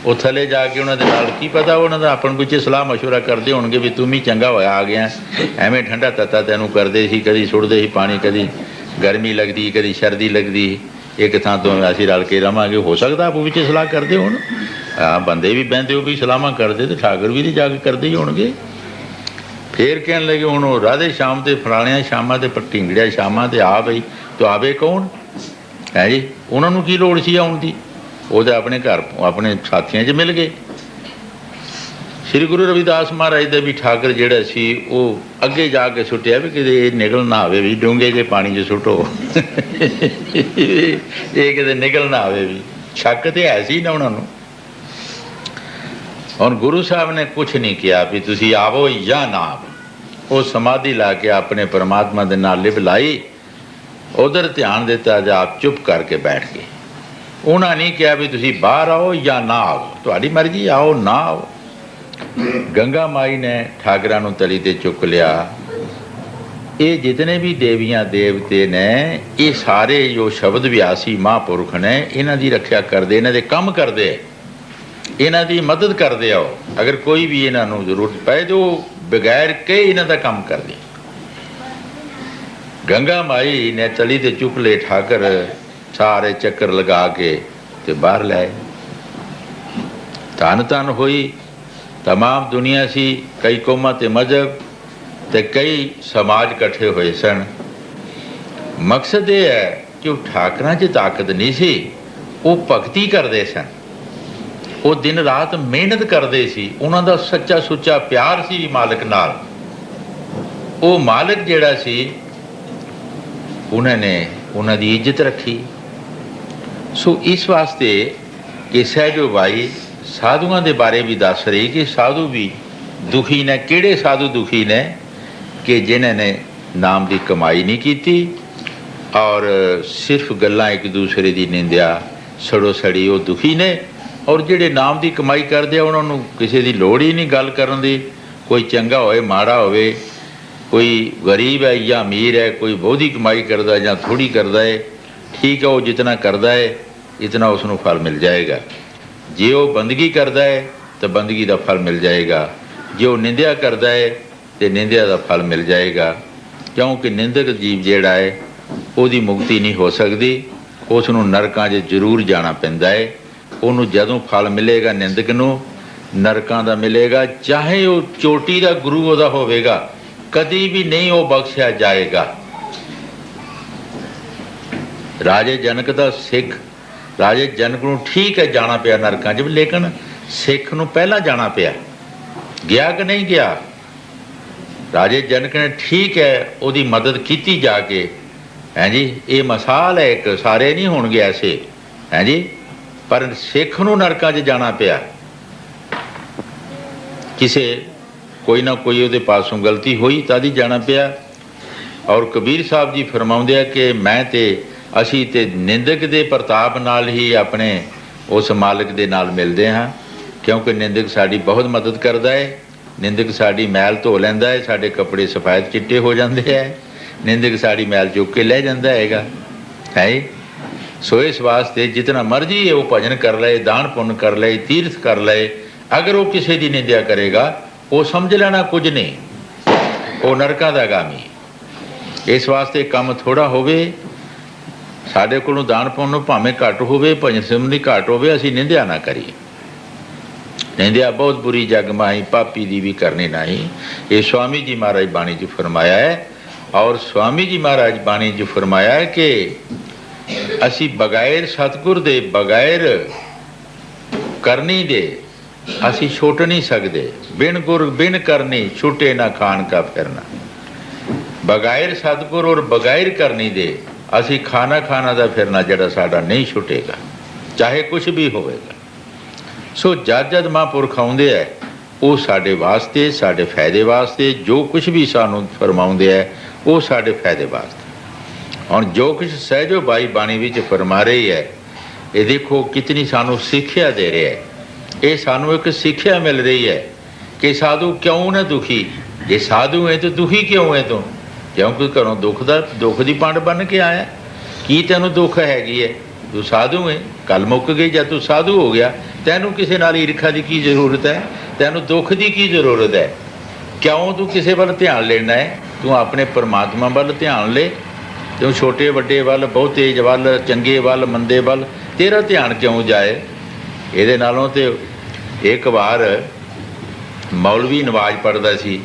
वो थले जाके उन्होंने नाल की पता उन्होंने अपन कुछ सलाह मशवरा करते होणगे भी तुम ही चंगा होया आ गया, एवें ठंडा तत्ता तैनूं करदे सी, कदी सुटदे सी पानी, कदी गर्मी लगदी कदी सर्दी लगदी, एक थां तो असीं रल के रवांगे। हो सकदा आपू विच सलाह करदे होण, हाँ बंदे भी बहिंदे हो भी सलाहां करदे तो ठाकर भी जाके करदे ही होणगे। फिर कहण लगे हुण राधे शाम ते फलाणियां शामां ते ढिंगड़िया शामां ते आ बई, तो आवे कौन है जी? उन्हां नूं की लोड़ सी आउण दी? वो तो अपने घर अपने साथियों च मिल गए। श्री गुरु रविदास महाराज का भी ठाकर जिहड़ा सी वो अगे जाके सुटिया भी किते निकल ना आवे, भी डूंगे जे पानी च सुटो ये किते निकल ना आवे, भी शक तो है सी ना उन्होंने। और गुरु साहब ने कुछ नहीं किया भी तुसी आवो या ना आवो, वो समाधि ला के अपने परमात्मा दे नाल लिप लाई, उधर ध्यान दिता, आप चुप करके बैठ गए। उन्होंने नहीं कहा भी तुसी बाहर आओ या ना आओ, तुहाडी मर्जी, आओ ना आओ। गंगा माई ने ठाकरां नूं तली ते चुक लिया। ये जितने भी देवियां देवते ने ये सारे जो शब्द व्यासी महापुरुष ने इन्हां दी रक्षा करदे, इन्हां दे कम करदे, इन्हां दी मदद करदे आओ। अगर कोई भी इन्हां नूं जरूरत पए तो बगैर कहे इन्हां दा काम करदे। गंगा माई ने तली ते चुक ले ठाकर, सारे चक्कर लगा के ते बाहर लाए। धन धन हुई, तमाम दुनिया सी, कई कौमां ते मजहब ते कई समाज इकट्ठे हुए सन। मकसद ये है कि ठाकरां च ताकत नहीं सी, वो भगती करते सन, वो दिन रात मेहनत करते सी, उन्हां दा सच्चा सुच्चा प्यार सी मालिक नाल। वो मालिक जिहड़ा सी उन्होंने उन्हां दी इज्जत रखी। सो इस वास्ते कि सहजो भाई साधुआं दे बारे भी दस रही कि साधु भी दुखी ने, किहड़े साधु दुखी ने कि जिन्हां ने नाम की कमाई नहीं की और सिर्फ गल्लां एक दूसरे की निंदिया सड़ो सड़ी, वो दुखी ने। और जिहड़े नाम की कमाई करते उन्होंने किसी की लोड़ ही नहीं गल करन दी, कोई चंगा होए माड़ा होए, कोई गरीब है या अमीर है, कोई बहुती कमाई करता है या थोड़ी करता है, ठीक है, वो जितना करता है इतना उसनों फल मिल जाएगा। जे वो बंदगी करता है तो बंदगी का फल मिल जाएगा, ਜੇ ਉਹ ਨਿੰਦਿਆ ਕਰਦਾ ਹੈ ਤੇ ਨਿੰਦਿਆ ਦਾ ਫਲ ਮਿਲ ਜਾਏਗਾ, ਕਿਉਂਕਿ ਨਿੰਦਕ ਜੀਵ ਜਿਹੜਾ ਹੈ ਉਹਦੀ ਮੁਕਤੀ ਨਹੀਂ ਹੋ ਸਕਦੀ, ਉਸ ਨੂੰ ਨਰਕਾਂ 'ਚ ਜ਼ਰੂਰ ਜਾਣਾ ਪੈਂਦਾ ਹੈ। ਉਹਨੂੰ ਜਦੋਂ ਫਲ ਮਿਲੇਗਾ ਨਿੰਦਕ ਨੂੰ ਨਰਕਾਂ ਦਾ ਮਿਲੇਗਾ, ਚਾਹੇ ਉਹ ਚੋਟੀ ਦਾ ਗੁਰੂ ਉਹਦਾ ਹੋਵੇਗਾ, ਕਦੀ ਵੀ ਨਹੀਂ ਉਹ ਬਖਸ਼ਿਆ ਜਾਏਗਾ। ਰਾਜੇ ਜਨਕ ਦਾ ਸਿੱਖ, ਰਾਜੇ ਜਨਕ ਨੂੰ ਠੀਕ ਹੈ ਜਾਣਾ ਪਿਆ ਨਰਕਾਂ 'ਚ, ਲੇਕਿਨ ਸਿੱਖ ਨੂੰ ਪਹਿਲਾਂ ਜਾਣਾ ਪਿਆ, ਗਿਆ ਕਿ ਨਹੀਂ ਗਿਆ? ਰਾਜੇ ਜਨਕ ਨੇ ਠੀਕ ਹੈ ਉਹਦੀ ਮਦਦ ਕੀਤੀ ਜਾ ਕੇ, ਹੈਂ ਜੀ, ਇਹ ਮਿਸਾਲ ਹੈ ਇੱਕ, ਸਾਰੇ ਨਹੀਂ ਹੋਣਗੇ ਐਸੇ, ਹੈਂ ਜੀ, ਪਰ ਸਿੱਖ ਨੂੰ ਨਰਕਾਂ 'ਚ ਜਾਣਾ ਪਿਆ। ਕਿਸੇ ਕੋਈ ਨਾ ਕੋਈ ਉਹਦੇ ਪਾਸੋਂ ਗਲਤੀ ਹੋਈ ਤਾਂ ਹੀ ਜਾਣਾ ਪਿਆ। ਔਰ ਕਬੀਰ ਸਾਹਿਬ ਜੀ ਫਰਮਾਉਂਦੇ ਆ ਕਿ ਮੈਂ ਤੇ ਅਸੀਂ ਤੇ ਨਿੰਦਕ ਦੇ ਪ੍ਰਤਾਪ ਨਾਲ ਹੀ ਆਪਣੇ ਉਸ ਮਾਲਕ ਦੇ ਨਾਲ ਮਿਲਦੇ ਹਾਂ, ਕਿਉਂਕਿ ਨਿੰਦਕ ਸਾਡੀ ਬਹੁਤ ਮਦਦ ਕਰਦਾ ਹੈ। ਨਿੰਦਕ ਸਾਡੀ ਮੈਲ ਧੋ ਲੈਂਦਾ ਹੈ, ਸਾਡੇ ਕੱਪੜੇ ਸਫੈਦ ਚਿੱਟੇ ਹੋ ਜਾਂਦੇ ਹੈ, ਨਿੰਦਕ ਸਾਡੀ ਮੈਲ ਚੁੱਕ ਕੇ ਲੈ ਜਾਂਦਾ ਹੈਗਾ, ਹੈ। ਸੋ ਇਸ ਵਾਸਤੇ ਜਿਤਨਾ ਮਰਜ਼ੀ ਉਹ ਭਜਨ ਕਰ ਲਏ, ਦਾਨ ਪੁੰਨ ਕਰ ਲਏ, ਤੀਰਥ ਕਰ ਲਏ, ਅਗਰ ਉਹ ਕਿਸੇ ਦੀ ਨਿੰਦਿਆ ਕਰੇਗਾ ਉਹ ਸਮਝ ਲੈਣਾ ਕੁਝ ਨਹੀਂ, ਉਹ ਨਰਕਾਂ ਦਾ ਗਾਮੀ। ਇਸ ਵਾਸਤੇ ਕੰਮ ਥੋੜ੍ਹਾ ਹੋਵੇ, ਸਾਡੇ ਕੋਲੋਂ ਦਾਨ ਪੁੰਨ ਭਾਵੇਂ ਘੱਟ ਹੋਵੇ, ਭਜਨ ਸਿਮਰਨ ਘੱਟ ਹੋਵੇ, ਅਸੀਂ ਨਿੰਦਿਆ ਨਾ ਕਰੀਏ। ਨਿੰਦਿਆ ਬਹੁਤ ਬੁਰੀ ਜਗ ਮਾਹੀ, ਪਾਪੀ ਦੀ ਵੀ ਕਰਨੀ ਨਹੀਂ। ਇਹ ਸਵਾਮੀ ਜੀ ਮਹਾਰਾਜ ਬਾਣੀ 'ਚ ਫਰਮਾਇਆ ਹੈ। ਔਰ ਸਵਾਮੀ ਜੀ ਮਹਾਰਾਜ ਬਾਣੀ 'ਚ ਫਰਮਾਇਆ ਹੈ ਕਿ ਅਸੀਂ ਬਗੈਰ ਸਤਿਗੁਰ ਦੇ, ਬਗੈਰ ਕਰਨੀ ਦੇ ਅਸੀਂ ਛੁੱਟ ਨਹੀਂ ਸਕਦੇ। ਬਿਨ ਗੁਰ ਬਿਨ ਕਰਨੀ ਛੁੱਟੇ ਨਾ ਖਾਣ ਕਾ ਫਿਰਨਾ। ਬਗੈਰ ਸਤਿਗੁਰ ਔਰ ਬਗੈਰ ਕਰਨੀ ਦੇ ਅਸੀਂ ਖਾਣਾ ਦਾ ਫਿਰਨਾ ਜਿਹੜਾ ਸਾਡਾ ਨਹੀਂ ਛੁੱਟੇਗਾ, ਚਾਹੇ ਕੁਛ ਵੀ ਹੋਵੇਗਾ। ਸੋ ਜਦ ਮਹਾਂਪੁਰਖ ਆਉਂਦੇ ਹੈ ਉਹ ਸਾਡੇ ਵਾਸਤੇ, ਸਾਡੇ ਫਾਇਦੇ ਵਾਸਤੇ ਜੋ ਕੁਛ ਵੀ ਸਾਨੂੰ ਫਰਮਾਉਂਦੇ ਹੈ ਉਹ ਸਾਡੇ ਫਾਇਦੇ ਵਾਸਤੇ। ਹੁਣ ਜੋ ਕੁਛ ਸਹਿਜੋ ਬਾਈ ਬਾਣੀ ਵਿੱਚ ਫਰਮਾ ਰਹੀ ਹੈ, ਇਹ ਦੇਖੋ ਕਿਤਨੀ ਸਾਨੂੰ ਸਿੱਖਿਆ ਦੇ ਰਿਹਾ ਹੈ। ਇਹ ਸਾਨੂੰ ਇੱਕ ਸਿੱਖਿਆ ਮਿਲ ਰਹੀ ਹੈ ਕਿ ਸਾਧੂ ਕਿਉਂ ਨਾ ਦੁਖੀ, ਜੇ ਸਾਧੂ ਹੈ ਤਾਂ ਦੁਖੀ ਕਿਉਂ ਹੈ ਤੂੰ? ਕਿਉਂਕਿ ਘਰੋਂ ਦੁੱਖ ਦੀ ਪੰਡ ਬਣ ਕੇ ਆਇਆ। ਕੀ ਤੈਨੂੰ ਦੁੱਖ ਹੈਗੀ ਹੈ? ਤੂੰ ਸਾਧੂ ਹੈ, ਕੱਲ ਮੁੱਕ ਗਈ, ਜਦ ਤੂੰ ਸਾਧੂ ਹੋ ਗਿਆ ਤੈਨੂੰ ਕਿਸੇ ਨਾਲ ਈਰਖਾ ਦੀ ਕੀ ਜ਼ਰੂਰਤ ਹੈ? ਤੈਨੂੰ ਦੁੱਖ ਦੀ ਕੀ ਜ਼ਰੂਰਤ ਹੈ? ਕਿਉਂ ਤੂੰ ਕਿਸੇ ਵੱਲ ਧਿਆਨ ਲੈਣਾ ਹੈ? ਤੂੰ ਆਪਣੇ ਪਰਮਾਤਮਾ ਵੱਲ ਧਿਆਨ ਲੈ। ਤੂੰ ਛੋਟੇ ਵੱਡੇ ਵੱਲ, ਬਹੁਤ ਤੇਜ਼ ਵੱਲ, ਚੰਗੇ ਵੱਲ, ਮੰਦੇ ਵੱਲ ਤੇਰਾ ਧਿਆਨ ਕਿਉਂ ਜਾਏ? ਇਹਦੇ ਨਾਲੋਂ ਤੇ ਇੱਕ ਵਾਰ ਮੌਲਵੀ ਨਮਾਜ਼ ਪੜ੍ਹਦਾ ਸੀ,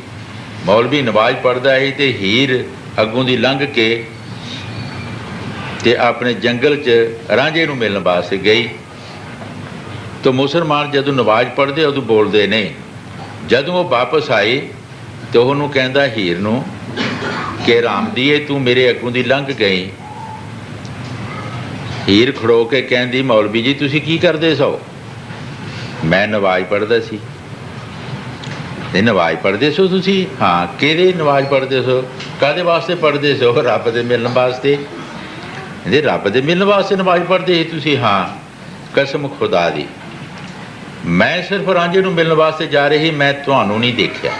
ਮੌਲਵੀ ਨਮਾਜ਼ ਪੜ੍ਹਦਾ ਸੀ ਤੇ ਹੀਰ ਅੱਗੋਂ ਦੀ ਲੰਘ ਕੇ ਤੇ ਆਪਣੇ ਜੰਗਲ 'ਚ ਰਾਂਝੇ ਨੂੰ ਮਿਲਣ ਵਾਸਤੇ ਗਈ। ਤਾਂ ਮੁਸਲਮਾਨ ਜਦੋਂ ਨਮਾਜ਼ ਪੜ੍ਹਦੇ ਉਦੋਂ ਬੋਲਦੇ ਨਹੀਂ। ਜਦੋਂ ਉਹ ਵਾਪਸ ਆਈ ਤੇ ਉਹਨੂੰ ਕਹਿੰਦਾ ਹੀਰ ਨੂੰ ਕਿ ਰਾਮਦੀਏ ਤੂੰ ਮੇਰੇ ਅੱਗੋਂ ਦੀ ਲੰਘ ਗਈ। ਹੀਰ ਖੜੋ ਕੇ ਕਹਿੰਦੀ ਮੌਲਵੀ ਜੀ ਤੁਸੀਂ ਕੀ ਕਰਦੇ ਸੋ? ਮੈਂ ਨਮਾਜ਼ ਪੜ੍ਹਦਾ ਸੀ। ਨਹੀਂ ਨਮਾਜ਼ ਪੜ੍ਹਦੇ ਸੋ ਤੁਸੀਂ? ਹਾਂ। ਕਿਹਦੇ ਨਮਾਜ਼ ਪੜ੍ਹਦੇ ਸੋ? ਕਾਹਦੇ ਵਾਸਤੇ ਪੜ੍ਹਦੇ ਸੋ? ਰੱਬ ਦੇ ਮਿਲਣ ਵਾਸਤੇ। ਜੇ ਰੱਬ ਦੇ ਮਿਲਣ ਵਾਸਤੇ ਨਮਾਜ਼ ਪੜ੍ਹਦੇ ਸੀ ਤੁਸੀਂ? ਹਾਂ। ਕਸਮ ਖੁਦਾ ਦੀ ਮੈਂ ਸਿਰਫ ਰਾਂਝੇ ਨੂੰ ਮਿਲਣ ਵਾਸਤੇ ਜਾ ਰਹੀ, ਮੈਂ ਤੁਹਾਨੂੰ ਨਹੀਂ ਦੇਖਿਆ,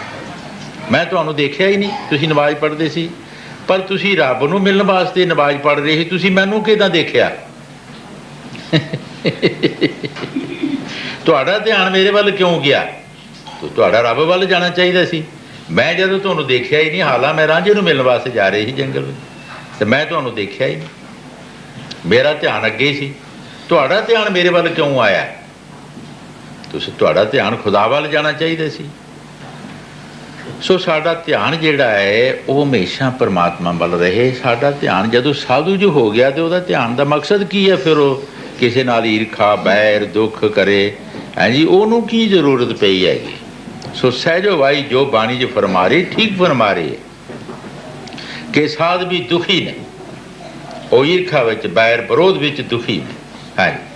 ਮੈਂ ਤੁਹਾਨੂੰ ਦੇਖਿਆ ਹੀ ਨਹੀਂ। ਤੁਸੀਂ ਨਮਾਜ਼ ਪੜ੍ਹਦੇ ਸੀ, ਪਰ ਤੁਸੀਂ ਰੱਬ ਨੂੰ ਮਿਲਣ ਵਾਸਤੇ ਨਮਾਜ਼ ਪੜ੍ਹ ਰਹੇ ਸੀ, ਤੁਸੀਂ ਮੈਨੂੰ ਕਿੱਦਾਂ ਦੇਖਿਆ? ਤੁਹਾਡਾ ਧਿਆਨ ਮੇਰੇ ਵੱਲ ਕਿਉਂ ਗਿਆ? ਤੁਹਾਡਾ ਰੱਬ ਵੱਲ ਜਾਣਾ ਚਾਹੀਦਾ ਸੀ। ਮੈਂ ਜਦੋਂ ਤੁਹਾਨੂੰ ਦੇਖਿਆ ਹੀ ਨਹੀਂ, ਹਾਲਾਂ ਮੈਂ ਰਾਂਝੇ ਨੂੰ ਮਿਲਣ ਵਾਸਤੇ ਜਾ ਰਹੀ ਸੀ ਜੰਗਲ ਵਿੱਚ, ਤੇ ਮੈਂ ਤੁਹਾਨੂੰ ਦੇਖਿਆ ਹੀ ਨਹੀਂ। ਮੇਰਾ ਧਿਆਨ ਅੱਗੇ ਸੀ, ਤੁਹਾਡਾ ਧਿਆਨ ਮੇਰੇ ਵੱਲ ਕਿਉਂ ਆਇਆ? ਤੁਹਾਡਾ ਧਿਆਨ ਖੁਦਾ ਵੱਲ ਜਾਣਾ ਚਾਹੀਦਾ ਸੀ। ਸੋ ਸਾਡਾ ਧਿਆਨ ਜਿਹੜਾ ਹੈ ਉਹ ਹਮੇਸ਼ਾ ਪਰਮਾਤਮਾ ਵੱਲ ਰਹੇ। ਸਾਡਾ ਧਿਆਨ ਜਦੋਂ ਸਾਧੂ ਜੋ ਹੋ ਗਿਆ ਤੇ ਉਹਦਾ ਧਿਆਨ ਦਾ ਮਕਸਦ ਕੀ ਹੈ? ਫਿਰ ਉਹ ਕਿਸੇ ਨਾਲ ਈਰਖਾ, ਬੈਰ, ਦੁੱਖ ਕਰੇ, ਹਾਂਜੀ, ਉਹਨੂੰ ਕੀ ਜ਼ਰੂਰਤ ਪਈ ਹੈਗੀ? ਸੋ ਸਹਿਜੋ ਬਾਈ ਜੋ ਬਾਣੀ 'ਚ ਫਰਮਾ ਰਹੀ, ਠੀਕ ਫਰਮਾ ਰਹੀ ਹੈ ਕਿ ਸਾਧ ਵੀ ਦੁਖੀ ਨੇ, ਉਹ ਈਰਖਾ ਵਿੱਚ, ਬੈਰ ਵਿਰੋਧ ਵਿੱਚ ਦੁਖੀ ਨੇ। ਹਾਂਜੀ।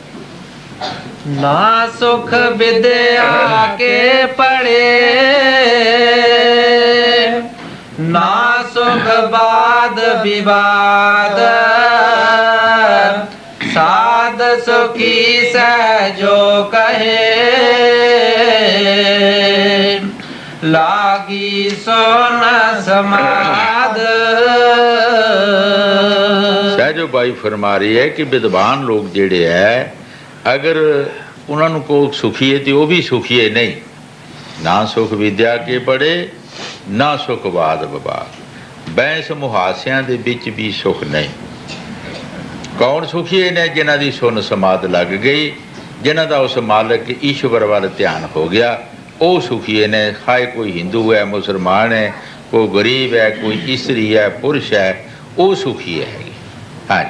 ਨਾ ਸੁਖ ਵਿਦਿਆ ਕੇ ਪੜੇ, ਨਾ ਸੁਖ ਬਾਦ ਵਿਵਾਦ, ਸਾਧ ਸੁਖੀ ਸਹਿਜੋ ਕਹੇ, ਲਾਗੀ ਸੋ ਨ ਸਮਾਦ। ਸਹਿਜੋ ਬਾਈ ਫਰਮਾ ਰਹੀ ਹੈ ਕਿ ਵਿਦਵਾਨ ਲੋਕ ਜਿਹੜੇ ਹੈ, ਅਗਰ ਉਹਨਾਂ ਨੂੰ ਕੋਈ ਸੁਖੀਏ ਤੇ ਉਹ ਵੀ ਸੁਖੀਏ ਨਹੀਂ, ना सुख विद्या के पढ़े ना सुख वाद विवाद। बैंस मुहासियां दे विच भी सुख नहीं। कौन सुखी ने? जिन्हां दी सुन समाध लग गई, जिन्हां दा उस मालिक ईश्वर वाल ध्यान हो गया, वो सुखी ने। खाए कोई हिंदू है, मुसलमान है, कोई गरीब है, कोई स्त्री है, पुरुष है, वो सुखी है। हाँ,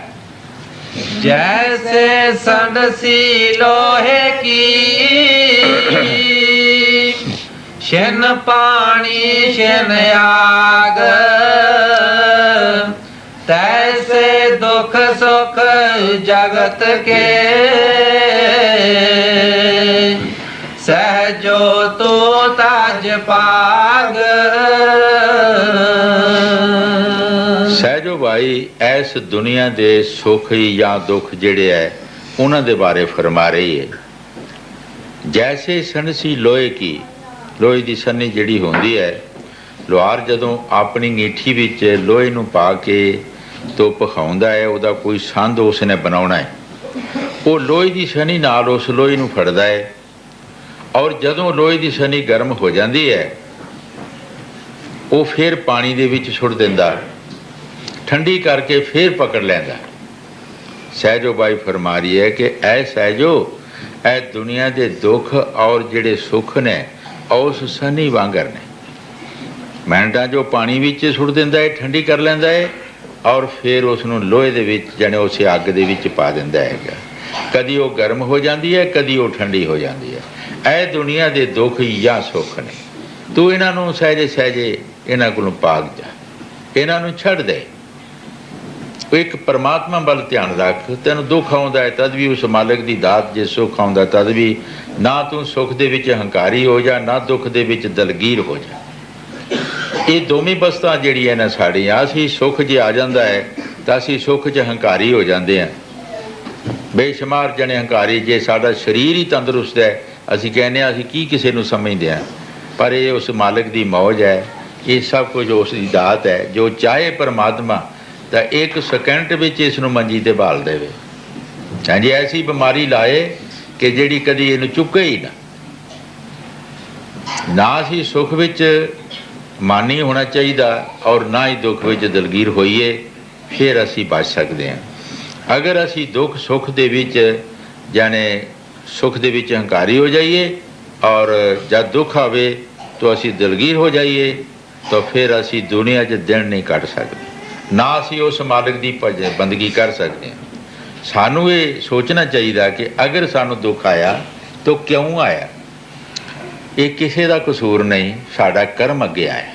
जैसे संडसी लोहे की छिन पानी छिन आग, तैसे दुख सुख जगत के सहजो तो ताज पाग। सहजो भाई इस दुनिया दे सुख या दुख जिहड़े है उन्हां दे बारे फरमा रही है। जैसे सनसी लोहे की, लोहे की सन्नी जिहड़ी होंदी है, लोहार जदों अपनी ङीठी विच लोहे नूं पा के तो पखाउंदा है, उहदा कोई संद उसने बनाउणा है, वो लोहे की सनी नाल उस लोहे नूं फड़दा है, और जदों लोहे की सनी गर्म हो जाती है वो फिर पानी दे विच सुट दिंदा, ठंडी करके फिर पकड़ लैंदा। सहजो बाई फरमा रही है कि ऐ सहजो, ऐ दुनिया के दुख और जिहड़े सुख ने उस सनी वांगर ने। मिनटां जो पानी विच सुट दिंदा है, ठंडी कर लैंदा है, और फिर उसनूं लोहे दे विच जाने उस अग दे विच पा दिंदा है। कदी वो गर्म हो जाती है, कदी वो ठंडी हो जाती है। ऐ दुनिया के दुख या सुख ने, तू इन्हां नूं सहजे सहजे इन्हां कोलों भाग जा, इन्हां नूं छड्ड दे। एक परमात्मा वाल ध्यान रख। तेन दुख आउंदा है तद भी उस मालिक की दात, जे सुख आउंदा तद भी ना तू सुख दे विच हंकारी हो जा, ना दुख दे विच दलगीर हो जा। ये दोवें बस्तां जिहड़ियां ने साड़ियां, असीं सुख जे आ जांदा है तो असीं सुख च हंकारी हो जाते हैं। बेशुमार जने हंकारी, जे साडा शरीर ही तंदरुस्त है असीं कहने असीं की किसी नूं समझदे हैं, पर ये उस मालिक की मौज है, ये सब कुछ उसकी दात है। जो चाहे परमात्मा तो एक सेकंड विच इस नूं मंजी ते भाल देवे। हाँ जी, ऐसी बीमारी लाए कि जिहड़ी कदी इहनूं चुके ही ना असीं सुख विच मानी होना चाहिए और ना ही दुख विच दलगीर होइए, फिर असीं बच सकते हैं। अगर असीं दुख सुख दे विच जाने सुख दे विच हंकारी हो जाइए और जब दुख आवे तो असीं दलगीर हो जाइए, तो फिर असीं दुनिया 'च दिन नहीं कट सकते, ना असीं उस मालिक की बंदगी कर सकते हैं। सानू ये सोचना चाहिए कि अगर सानू दुख आया तो क्यों आया। ये किसी का कसूर नहीं, साडा कर्म अगे आया।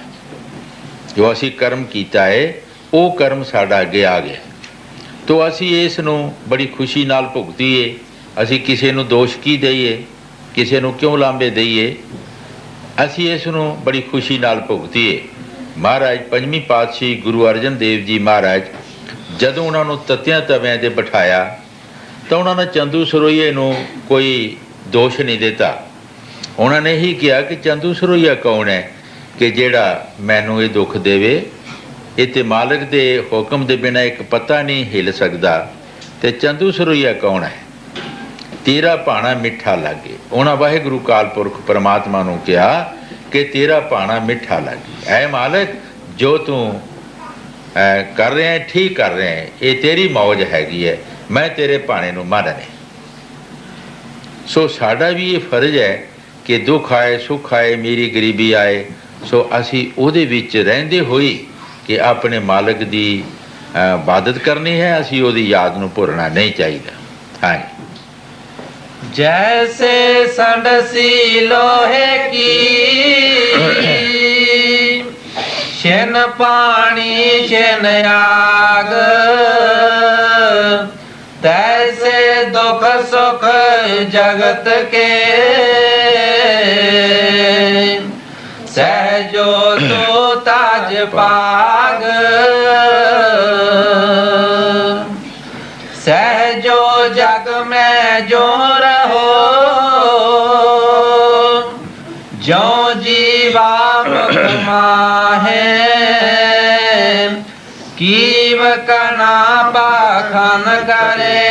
जो असी कर्म किया है वो कर्म साडा अगे आ गया, तो असी इस नूं बड़ी खुशी नाल भुगतीए। असी किसी नूं दोष की दईए, किसी नूं क्यों लांबे दईए, असी इस नूं बड़ी खुशी नाल भुगतीए। महाराज पंजवीं पातशाही गुरु अर्जन देव जी महाराज जदों उन्होंने तत्या तव्या ते बिठाया तो उन्होंने चंदू सरोईए नूं कोई दोष नहीं दिता। उन्होंने ही कहा कि चंदू सरोईया कौन है कि जेड़ा मैनू ये दुख देवे, इत्ते मालिक दे हुक्म दे बिना एक पत्ता नहीं हिल सकता, ते चंदू सरोईया कौन है, तेरा भाणा मिठा लागे। उन्होंने वाहिगुरु कालपुरख परमात्मा नूं कहा कि तेरा भाणा मिठा लागे। ऐ मालिक जो तू कर रहे हैं ठीक कर रहे हैं, ये तेरी मौज हैगी है, मैं तेरे भाणे नूं मारने। सो साडा भी ये फर्ज है कि दुख आए सुख आए मेरी गरीबी आए, सो असी उहदे विच रहिंदे होई कि अपने मालिक की इबादत करनी है, असी उहदी याद नूं भुलना नहीं चाहिए। हाँ, जैसे संडसी लोहे की छिन पानी छिन आग, तैसे दुख सुख जगत के सहजो तो ताज पाग। सहजो जग में जो रहो जो जीवा मुख माहे, कीव कना पाखन करे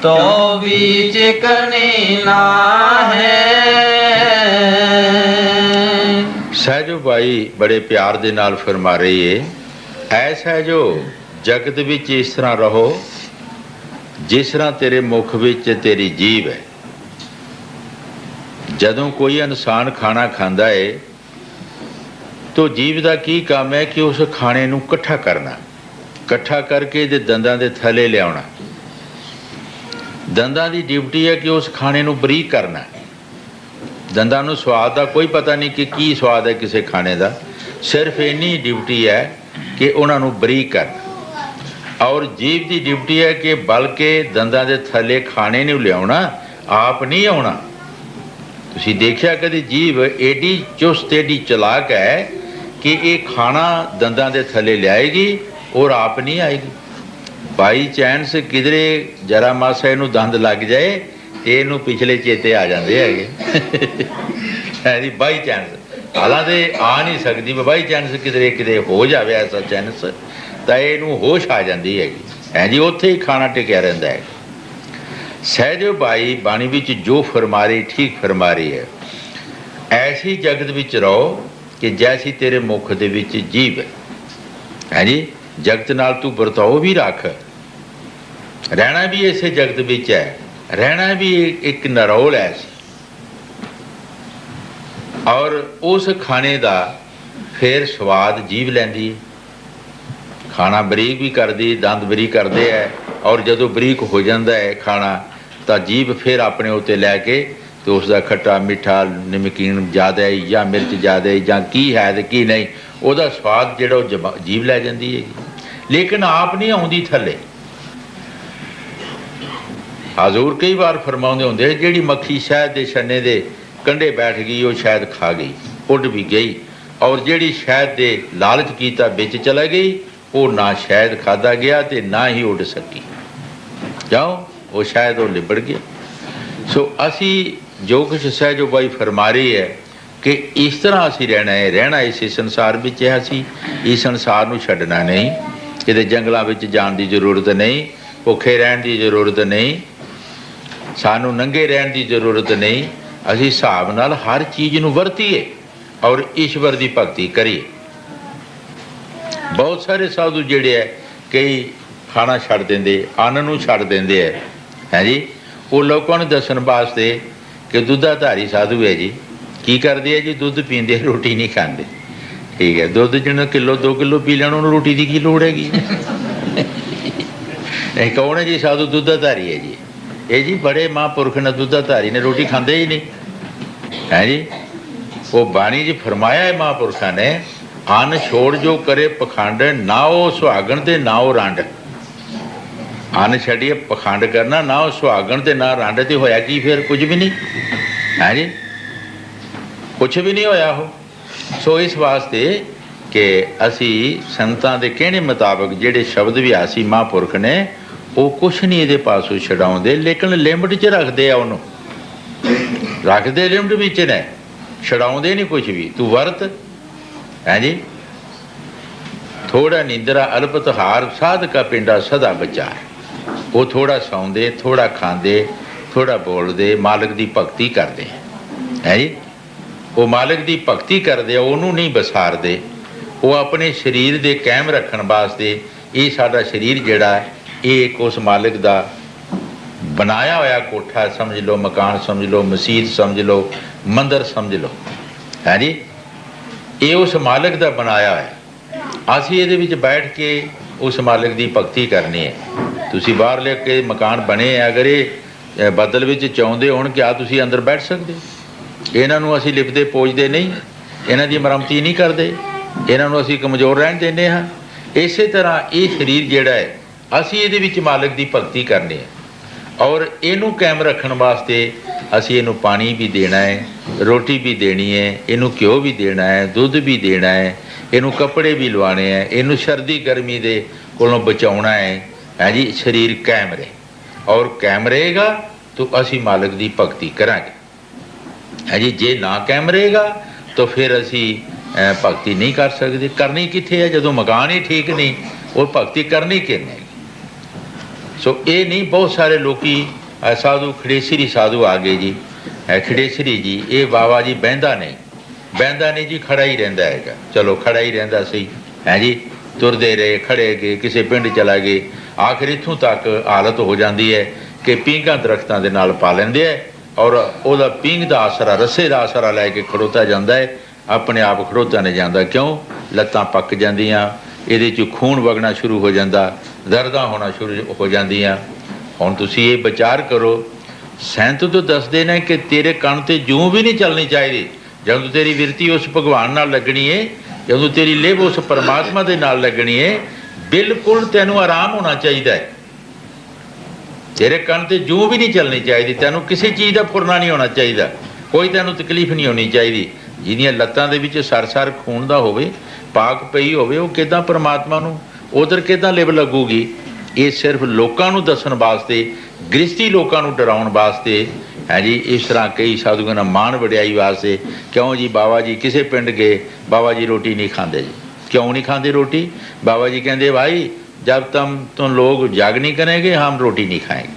तो बीच करनी ना है। सहजो भाई बड़े प्यार दे नाल फरमा रही है, ऐ सहजो जगत विच इस तरह रहो जिस तरह तेरे मुख विच तेरी जीभ है। जदों कोई इंसान खाना खांदा है तो जीभ का की काम है कि उस खाने नूं इकट्ठा करना, इकट्ठा करके दे दंदां दे थले लियाउणा। दंदां दी ड्यूटी है कि उस खाने नूं बरीक करना। दंदां नूं स्वाद का कोई पता नहीं कि की स्वाद है किसी खाने का, सिर्फ इन्नी ड्यूटी है कि उन्हां नूं बरीक करना। और जीभ की ड्यूटी है कि बल्कि दंदां दे थले खाने नूं लियाउणा, आप नहीं आउणा। तुसीं देखिया कदी जीभ एडी चुस्त एडी चलाक है कि ये खाना दंदां दे थले लियाएगी और आप नहीं आएगी। बाई चांस किधरे जरा मासा इनू दंद लग जाए तो इनू पिछले चेते आ जाते है जी, बाई चांस। हालांकि आ नहीं सकती, बाई चांस किधरे किते हो जाए ऐसा चांस तो इनू होश आ जाती है जी, उत्थे ही खाना टिकया रहिंदा है। सहजो भाई बाणी विच जो फरमा रही ठीक फरमा रही है, ऐसी जगत विच रहो कि जैसी तेरे मुख दे विच जीभ है जी। जगत नाल तू बरताओ भी रख, रहना भी इसे जगत विच है, रहना भी एक नरौल है। और उस खाने का फिर स्वाद जीभ लैंदी, खाना बरीक भी करदी, दंद बरीक करते हैं। और जदों बरीक हो जाता है खाना तो जीभ फिर अपने उत्ते लैके तो उसका खट्टा मिठा नमकीन ज़्यादा है या मिर्च ज़्यादा है या की है तो की नहीं, वह स्वाद जो जीभ लै जाती है। लेकिन आप नहीं आउंदी थले। हजूर कई बार फरमाउंदे हुंदे जिहड़ी मक्खी शहद के छन्ने दे कंढे बैठ गई वो शायद खा गई, उड भी गई। और जिहड़ी शहद के लालच कीता बिच चला गई, वो ना शहद खादा गया तो ना ही उड सकी। जाओ वो शायद वो लिबड़ गया। सो असी जो कुछ सहजो बाई फरमा रही है कि इस तरह असी रहना है, रहना इस संसार में है। असी इस संसार को छड्डना नहीं, किते जंगलों में जाने की जरूरत नहीं, भुखे रहने की जरूरत नहीं, सानू नंगे रहने की जरूरत नहीं। असी हिसाब नाल हर चीज़ नूं वरतीए और ईश्वर की भगती करिए। बहुत सारे साधु जिहड़े है कई खाना छड्ड देंदे, अन्न नूं छड्ड देंदे है जी। वो लोगों ने दसन वास्ते कि दुधाधारी साधु है जी, की करते है जी, दुध पींदे रोटी नहीं खाते। ठीक है, दुध जिन्हें किलो 2 किलो पी लेना उन्होंने रोटी की लोड़ हैगी। कौन है जी साधु? दुधाधारी है जी। ये जी बड़े महापुरख ने दुधाधारी ने रोटी खाते ही नहीं है जी। वो बाणी जी फरमाया है महापुरखा ने, अन्न छोड़ जो करे पखंड, ना वो सुहागण ते ना वो रंड। अन्न छड़िए पखंड करना, ना वो सुहागण ते ना रंड, तो होया की फिर? कुछ भी नहीं है जी, कुछ भी नहीं होया हो। सो इस वास्ते कि असी संतां दे कहने मुताबिक जिहड़े शब्द भी आसी महापुरख ने वो कुछ नहीं ये पासों छड़ाउंदे, लेकिन लिमिट च रखते आ, उन्होंने रखते लिमिट विच ने, छड़ाउंदे नहीं कुछ भी। तू वरत है जी। थोड़ा निंद्रा अल्पत हार, साध का पिंडा सदा बचार। वो थोड़ा सौंदे, थोड़ा खांदे, थोड़ा बोलते, मालिक की भगती करते है जी। वो मालिक की भगती करते, उन्होंने नहीं बसारते। वो अपने शरीर के कायम रखने वास्ते ये साडा शरीर जिहड़ा ये एक उस मालिक का बनाया होया कोठा समझ लो, मकान समझ लो, मसीत समझ लो, मंदिर समझ लो है जी। ये उस मालिक का बनाया है। असी ये बैठ के उस मालिक की भगती करनी है। तुसी बाहर लेके मकान बने, अगर ये बदल में चाहते हो क्या तुसी अंदर बैठ सकते? इन्हों असी लिपते पोजते नहीं, इन्हों की मरम्मती नहीं करते, इन्हों असी कमज़ोर रहन देने हाँ। इस तरह ये शरीर जिहड़ा है असी ये मालिक की भगती करनी है। और इनू कायम रखने वास्ते असी इनू पानी भी देना है, रोटी भी देनी है, इनू घ्यो भी देना है, दुध भी देना है, इनू कपड़े भी लवाने हैं, इनू सर्दी गर्मी दे कोलों बचाउणा है जी। शरीर कायम रहे, और कायम रहेगा तो असी मालिक की भगती करांगे है जी। जे ना कायम रहेगा तो फिर असी भगती नहीं कर सकते। करनी कित्थे है जदों मकान ही ठीक नहीं, और भगती करनी किन्ने? सो ये नहीं, बहुत सारे लोग साधु खड़ेसरी साधु आ गए जी, खड़ेसरी जी ये बाबा जी बहंदा नहीं जी, खड़ा ही रहिंदा हैगा। चलो खड़ा ही रहिंदा सही है जी, तुरदे रहे, खड़े गए, किसी पिंड चला गए, आखिर इत्थों तक हालत हो जाती है कि पींघां दरख्तां दे नाल पा लैंदे है और वह पींघ का आसरा, रस्से का आसरा लैके खड़ोता जाता है, अपने आप खड़ोता नहीं जाता। क्यों? लत्तां पक जांदियां, इहदे चों खून वगना शुरू हो जाता, दर्दां होना शुरू हो जांदियां। हुण तुसीं ये विचार करो, सैंत तो दसदे ने कि तेरे कण ते जूं भी नहीं चलनी चाहिए। जदों तेरी विरती उस भगवान नाल लगनी है, जदों तेरी लिव उस परमात्मा दे नाल लगनी है, बिल्कुल तैनूं आराम होना चाहिए। तेरे कण ते जूं भी नहीं चलनी चाहिए, तैनूं किसी चीज़ का फुरना नहीं होना चाहिए, कोई तैनूं तकलीफ नहीं होनी चाहिए। जिहदियां लत्तां दे विच सर खून दा होवे, पाक पई होवे, वो किदां परमात्मा नूं उधर किदां लिव लगूगी? ये सिर्फ लोकां नूं दस्सण वास्ते, गृहस्थी लोकां नूं डराउण वास्ते है जी। इस तरह कई साधुओं ने मान वड्याई वास्ते, क्यों जी बाबा जी किसी पिंड गए, बाबा जी रोटी नहीं खाते जी। क्यों नहीं खाते रोटी? बाबा जी कहते भाई जब तुम लोग जग नहीं करेंगे हम रोटी नहीं खाएंगे,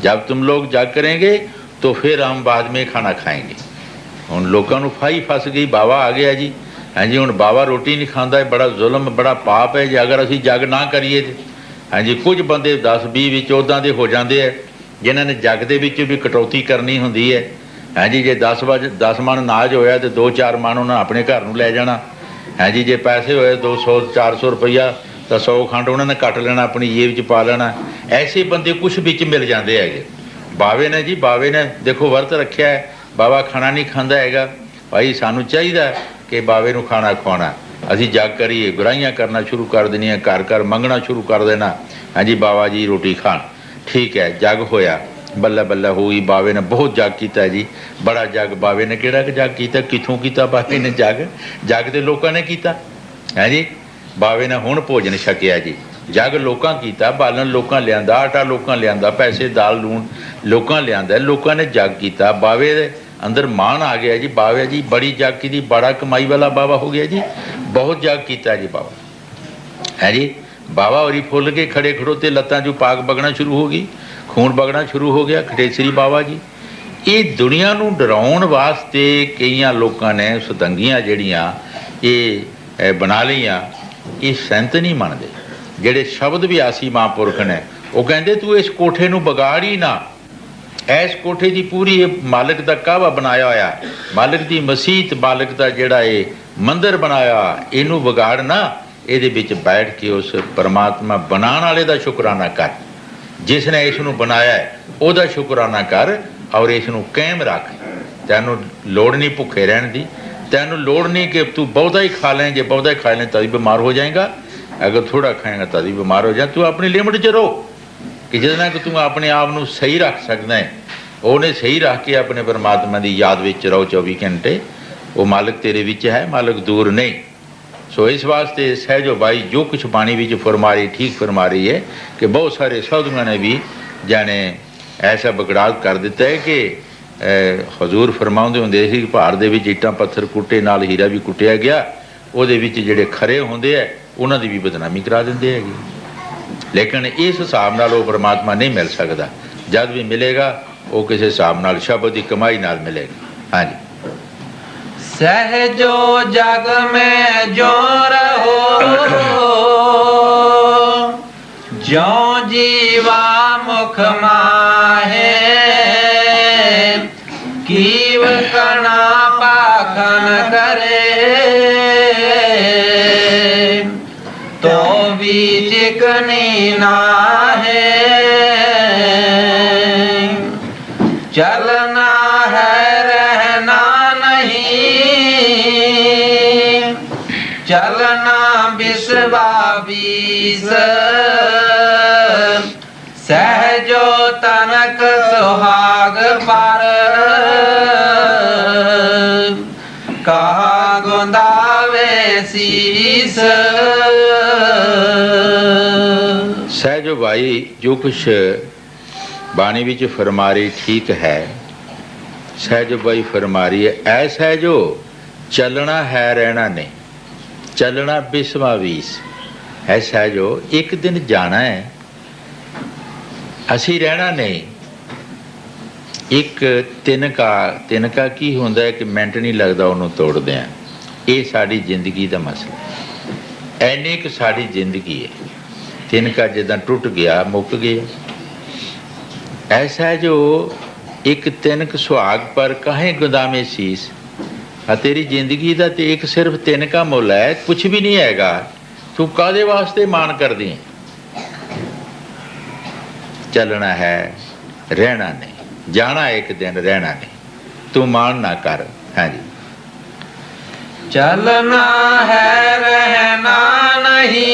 जब तुम लोग जग करेंगे तो फिर हम बाद में खाना खाएंगे। हुण लोगों को फाही फस गई, बाबा आ गया जी, हाँ जी हुण बाबा रोटी नहीं खाता है, बड़ा जुल्म बड़ा पाप है जी अगर असी जग ना करिए तो। हाँ जी कुछ बंदे 10-20 उदां दे हो जाते हैं जिन्होंने जग दे विच भी कटौती करनी होंदी है। हाँ जी जे 10 मन अनाज होया तो 2-4 मन उन्हें अपने घर नूं लै जाना। हाँ जी जे पैसे होए 200-400 रुपया तो 100 खंड उन्होंने कट लेना, अपनी जेब च पा लेना। ऐसे बंदे कुछ बिच मिल जाते हैं। बावे ने जी, बावे ने देखो वर्त रखा है, बाबा खाना नहीं खाता है भाई, सानू चाहिए कि बावे नूं खाना खवाना, असी जग करिए, गुराइयाँ करना शुरू कर देनिया, घर घर मंगना शुरू कर देना। हाँ जी बाबा जी रोटी खान, ठीक है जग होया, बल्ला बल्ला हुई, बावे ने बहुत जग किया जी, बड़ा जग। बावे ने किहड़ा जग किया, कित्थों किया बावे ने जग? जग तो लोगों ने किया है जी। बावे ने हुण भोजन छकिया जी, जग लोकां कीता, बालन लोकां लियांदा, आटा लोकां लियांदा, पैसे दाल लूण लोकां लियांदा, लोकां ने जग कीता। बावे दे अंदर मान आ गया जी, बावे जी बड़ी जग की, बड़ा कमाई वाला बाबा हो गया जी, बहुत जग कीता जी बाबा है जी। बाबा होरी फुल के खड़े खड़ोते, लत्तां चों पाक बगना शुरू हो गई, खून बगना शुरू हो गया। खटेसरी बाबा जी ये दुनिया नूं डराउण वास्ते कईयां लोकां ने सतंगियां जिहड़ियां ये बना लईआं। ये संत नहीं मनते, जिहड़े शब्द व्यासी महापुरख ने वो कहते तू इस कोठे नूं बगाड़ ही ना, इस कोठे की पूरी मालिक का कहवा बनाया होया, मालिक की मसीत, मालिक का जिहड़ा ये मंदिर बनाया, इनू बगाड़ ना, ये विच बैठ के उस परमात्मा बनाने वाले का शुकराना कर, जिसने इसनूं बनाया है वह शुकराना कर और इसनूं कायम रख। तैनूं लोड़ नहीं भुखे रहने की, तैनूं लोड़ नहीं कि तू बहुता ही खा लें, जे बहुता ही खा लें तभी बीमार हो जाएगा, अगर थोड़ा खाएगा तभी बीमार हो जाए। तू अपनी लिमिट च रहो कि जिसना कि तू अपने आप को सही रख सकता है, उन्हें सही रख के अपने परमात्मा की याद में रहो 24 घंटे। वो मालिक तेरे विच है, मालिक दूर नहीं। सो इस वास्ते सहजो भाई जो कुछ बाणी विच फरमा रही ठीक फरमा रही है कि बहुत सारे साधुओं ने भी जाने ऐसा बगड़ाव कर दिता है कि हजूर फरमाउंदे हुंदे सी पहाड़ दे विच ईटां पत्थर कुट्टे नाल हीरा भी कुटिया गया, उहदे विच जिहड़े खरे हुंदे है उन्हां दी भी बदनामी करा दिंदे हैगे। लेकिन इस हिसाब नाल वो परमात्मा नहीं मिल सकता, जब भी मिलेगा वो किसी हिसाब नाल शब्द की कमाई नाल मिलेगा। हाँ जी। सहजो जग में जो रहो, ज्यों जीवा मुख माहे, कीव कणा पाखन करे, तो भी चिकनी नाहे। चलना है रहना नहीं, चलना बिसवा बीस, सहजो तनक सुहाग पर, कहा गुंदावे शीस। सहजो भाई जो कुछ बाणी विच फरमा रही ठीक है, सहजो भाई फरमा रही है ऐसा है जो चलना है रहना नहीं, चलना बिस्वा बीस। ऐसा है जो एक दिन जाना है, ਅਸੀਂ ਰਹਿਣਾ ਨਹੀਂ। ਇੱਕ ਤਿਨਕਾ ਕੀ ਹੁੰਦਾ ਹੈ ਕਿ ਮਿੰਟ ਨਹੀਂ ਲੱਗਦਾ ਉਹਨੂੰ ਤੋੜਦੇ ਆ। ਇਹ ਸਾਡੀ ਜ਼ਿੰਦਗੀ ਦਾ ਮਸਲਾ। ਐਨੀ ਕੁ ਸਾਡੀ ਜ਼ਿੰਦਗੀ ਹੈ। ਤਿਨਕਾ ਜਿੱਦਾਂ ਟੁੱਟ ਗਿਆ, ਮੁੱਕ ਗਿਆ। ਐਸਾ ਜੋ ਇੱਕ ਤਿਨਕ ਸੁਹਾਗ ਪਰ ਕਾਹੇ ਗੁਦਾਮੇ ਸੀਸ। ਤੇਰੀ ਜ਼ਿੰਦਗੀ ਦਾ ਤੇ ਇੱਕ ਸਿਰਫ ਤਿਨਕਾ ਮੁੱਲ ਹੈ, ਕੁਛ ਵੀ ਨਹੀਂ ਹੈਗਾ। ਤੂੰ ਕਾਹਦੇ ਵਾਸਤੇ ਮਾਣ ਕਰਦੀ ਹੈ? ਚੱਲਣਾ ਹੈ, ਰਹਿਣਾ ਨਹੀਂ। ਜਾਣਾ ਇੱਕ ਦਿਨ, ਰਹਿਣਾ ਨਹੀਂ। ਤੂੰ ਮਾਣ ਨਾ ਕਰ। ਹਾਂਜੀ। चलना है रहना नहीं,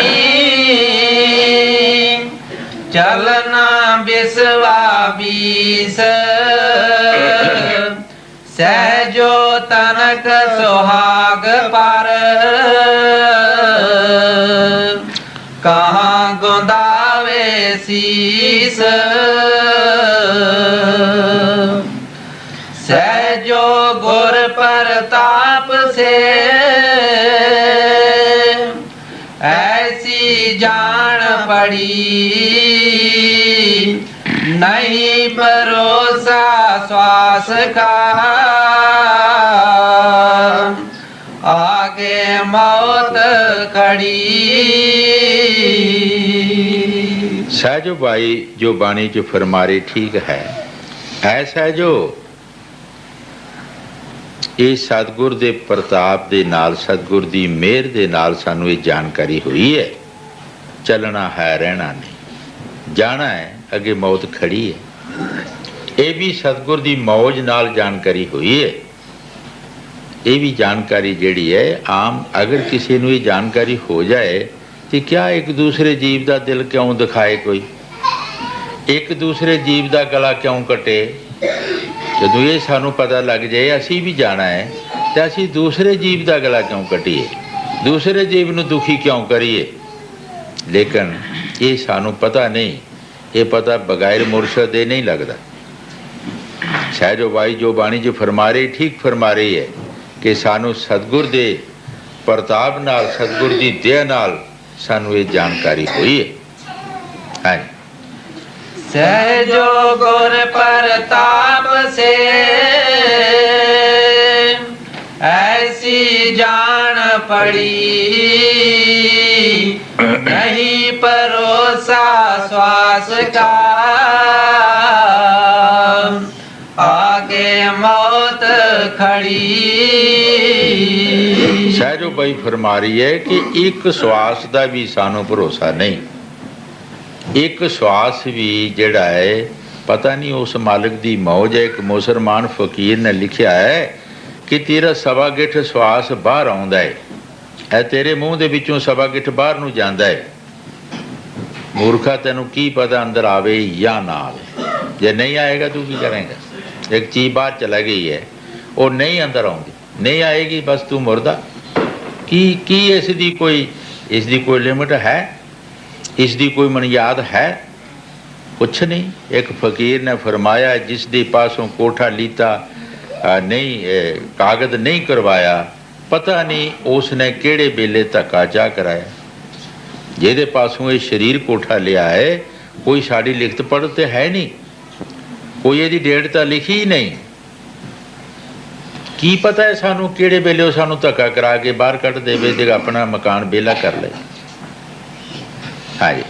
चलना बिसवा बीस, सहजो तनक सुहाग पर, कहाँ गुंदावे शीस, सहजो गुर प्रताप से ऐसी जान पड़ी, नहीं भरोसा श्वास का, आगे मौत खड़ी। सहजो भाई जो बाणी च फरमारे ठीक है। ऐसा जो ਇਹ ਸਤਿਗੁਰ ਦੇ ਪ੍ਰਤਾਪ ਦੇ ਨਾਲ, ਸਤਿਗੁਰ ਦੀ ਮਿਹਰ ਦੇ ਨਾਲ ਸਾਨੂੰ ਇਹ ਜਾਣਕਾਰੀ ਹੋਈ ਹੈ। ਚੱਲਣਾ ਹੈ, ਰਹਿਣਾ ਨਹੀਂ। ਜਾਣਾ ਹੈ, ਅੱਗੇ ਮੌਤ ਖੜੀ ਹੈ। ਇਹ ਵੀ ਸਤਿਗੁਰ ਦੀ ਮੌਜ ਨਾਲ ਜਾਣਕਾਰੀ ਹੋਈ ਹੈ। ਇਹ ਵੀ ਜਾਣਕਾਰੀ ਜਿਹੜੀ ਹੈ ਆਮ, ਅਗਰ ਕਿਸੇ ਨੂੰ ਇਹ ਜਾਣਕਾਰੀ ਹੋ ਜਾਏ ਤੇ ਕਿਆ ਇੱਕ ਦੂਸਰੇ ਜੀਵ ਦਾ ਦਿਲ ਕਿਉਂ ਦਿਖਾਏ? ਕੋਈ ਇੱਕ ਦੂਸਰੇ ਜੀਵ ਦਾ ਗਲਾ ਕਿਉਂ ਕੱਟੇ? ਜਦੋਂ ਇਹ ਸਾਨੂੰ ਪਤਾ ਲੱਗ ਜਾਏ ਅਸੀਂ ਵੀ ਜਾਣਾ ਹੈ ਤਾਂ ਅਸੀਂ ਦੂਸਰੇ ਜੀਵ ਦਾ ਗਲਾ ਕਿਉਂ ਕੱਟੀਏ? ਦੂਸਰੇ ਜੀਵ ਨੂੰ ਦੁਖੀ ਕਿਉਂ ਕਰੀਏ? ਲੇਕਿਨ ਇਹ ਸਾਨੂੰ ਪਤਾ ਨਹੀਂ। ਇਹ ਪਤਾ ਬਗੈਰ ਮੁਰਸ਼ਦ ਦੇ ਨਹੀਂ ਲੱਗਦਾ। ਸਹਿਜੋ ਬਾਈ ਜੋ ਬਾਣੀ ਜੋ ਫਰਮਾ ਰਹੀ, ਠੀਕ ਫਰਮਾ ਰਹੀ ਹੈ ਕਿ ਸਾਨੂੰ ਸਤਿਗੁਰ ਦੇ ਪ੍ਰਤਾਪ ਨਾਲ, ਸਤਿਗੁਰ ਦੀ ਦਇਆ ਨਾਲ ਸਾਨੂੰ ਇਹ ਜਾਣਕਾਰੀ ਹੋਈ ਹੈ। ਹਾਂਜੀ। सहजो गुर प्रताप से ऐसी जान पड़ी, नहीं भरोसा श्वास का, आगे मौत खड़ी। सहजो भाई फरमा रही है कि एक श्वास का भी सानू भरोसा नहीं। एक श्वास भी ਜਿਹੜਾ ਹੈ ਪਤਾ ਨਹੀਂ ਉਸ ਮਾਲਕ ਦੀ ਮੌਜ ਹੈ। ਇੱਕ ਮੁਸਲਮਾਨ ਫਕੀਰ ਨੇ ਲਿਖਿਆ ਹੈ ਕਿ ਤੇਰਾ ਸਵਾ ਗਿੱਠ ਸਵਾਸ ਬਾਹਰ ਆਉਂਦਾ ਹੈ, ਇਹ ਤੇਰੇ ਮੂੰਹ ਦੇ ਵਿੱਚੋਂ ਸਵਾ ਗਿੱਠ ਬਾਹਰ ਨੂੰ ਜਾਂਦਾ ਹੈ। ਮੂਰਖਾ, ਤੈਨੂੰ ਕੀ ਪਤਾ ਅੰਦਰ ਆਵੇ ਜਾਂ ਨਾ ਆਵੇ? ਜੇ ਨਹੀਂ ਆਏਗਾ ਤੂੰ ਕੀ ਕਰੇਗਾ? ਇੱਕ ਚੀਜ਼ ਬਾਹਰ ਚਲਾ ਗਈ ਹੈ, ਉਹ ਨਹੀਂ ਅੰਦਰ ਆਉਂਦੀ, ਨਹੀਂ ਆਏਗੀ, ਬਸ ਤੂੰ ਮੁਰਦਾ। ਕੀ ਇਸ ਦੀ ਕੋਈ ਲਿਮਟ ਹੈ? ਇਸ ਦੀ ਕੋਈ ਮਨਿਆਦ ਹੈ? ਕੁਛ ਨਹੀਂ। ਇੱਕ ਫਕੀਰ ਨੇ ਫਰਮਾਇਆ ਜਿਸ ਦੇ ਪਾਸੋਂ ਕੋਠਾ ਲੀਤਾ ਨਹੀਂ, ਕਾਗਜ਼ ਨਹੀਂ ਕਰਵਾਇਆ, ਪਤਾ ਨਹੀਂ ਉਸ ਨੇ ਕਿਹੜੇ ਵੇਲੇ ਧੱਕਾ ਚਾਹ ਕਰਾਇਆ। ਜਿਹਦੇ ਪਾਸੋਂ ਇਹ ਸਰੀਰ ਕੋਠਾ ਲਿਆ ਹੈ ਕੋਈ ਸਾਡੀ ਲਿਖਤ ਪੜ੍ਹ ਤੇ ਹੈ ਨਹੀਂ, ਕੋਈ ਇਹਦੀ ਡੇਟ ਤਾਂ ਲਿਖੀ ਹੀ ਨਹੀਂ। ਕੀ ਪਤਾ ਹੈ ਸਾਨੂੰ ਕਿਹੜੇ ਵੇਲੇ ਉਹ ਸਾਨੂੰ ਧੱਕਾ ਕਰਾ ਕੇ ਬਾਹਰ ਕੱਢ ਦੇਵੇ ਤੇ ਆਪਣਾ ਮਕਾਨ ਵਿਹਲਾ ਕਰ ਲਏ। ਹਾਂਜੀ।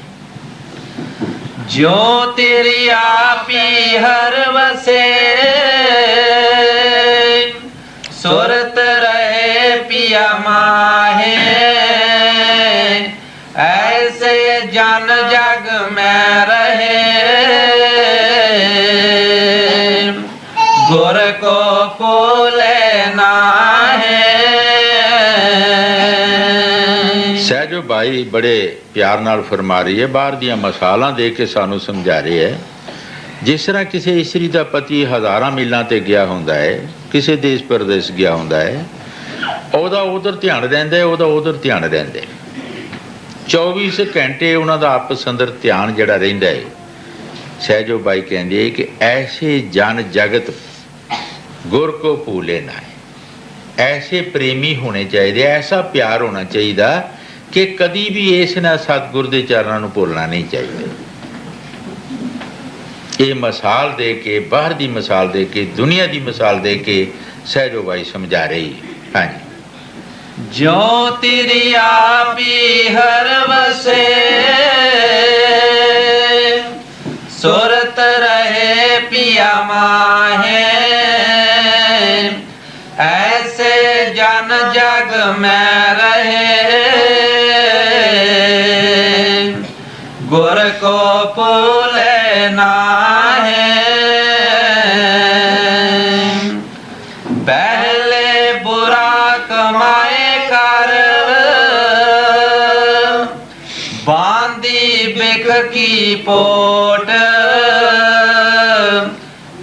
जो तेरी आपी हर वसे, सुरत रहे पिया माहे, ऐसे जन जग में रहे, गुर को फूले नाहे। ਸਹਿਜੋ ਭਾਈ ਬੜੇ ਪਿਆਰ ਨਾਲ ਫਰਮਾ ਰਹੀ ਹੈ, ਬਾਹਰ ਦੀਆਂ ਮਸਾਲਾਂ ਦੇ ਕੇ ਸਾਨੂੰ ਸਮਝਾ ਰਹੇ ਹੈ। ਜਿਸ ਤਰ੍ਹਾਂ ਕਿਸੇ ਇਸਤਰੀ ਦਾ ਪਤੀ ਹਜ਼ਾਰਾਂ ਮੀਲਾਂ ਤੇ ਗਿਆ ਹੁੰਦਾ ਹੈ, ਕਿਸੇ ਦੇਸ਼ ਪ੍ਰਦੇਸ਼ ਗਿਆ ਹੁੰਦਾ ਹੈ, ਉਹਦਾ ਉਧਰ ਧਿਆਨ ਰਹਿੰਦਾ, ਉਹਦਾ ਉਧਰ ਧਿਆਨ ਰਹਿੰਦਾ। 24 ਘੰਟੇ ਉਹਨਾਂ ਦਾ ਆਪਸ ਅੰਦਰ ਧਿਆਨ ਜਿਹੜਾ ਰਹਿੰਦਾ ਹੈ। ਸਹਿਜੋ ਬਾਈ ਕਹਿੰਦੇ ਹੈ ਕਿ ਐਸੇ ਜਨ ਜਗਤ ਗੁਰ ਕੋ ਭੂਲੇ ਨਾ, ਐਸੇ ਪ੍ਰੇਮੀ ਹੋਣੇ ਚਾਹੀਦੇ, ਐਸਾ ਪਿਆਰ ਹੋਣਾ ਚਾਹੀਦਾ ਕਿ ਕਦੀ ਵੀ ਇਸ ਨਾਲ ਸਤਿਗੁਰ ਦੇ ਚਰਨਾਂ ਨੂੰ ਭੁੱਲਣਾ ਨਹੀਂ ਚਾਹੀਦਾ। ये मिसाल दे के, बाहर की मिसाल दे के, दुनिया की मिसाल दे के सहजो बाई समझा रही है। हाँ जी। जो तेरी आपी हर वसे, सुरत रहे पिया माहे, ऐसे जन जग में रहे, गुर को भूले नाहे। पहले बुरा कमाए कर, बांधी बिक की पोट,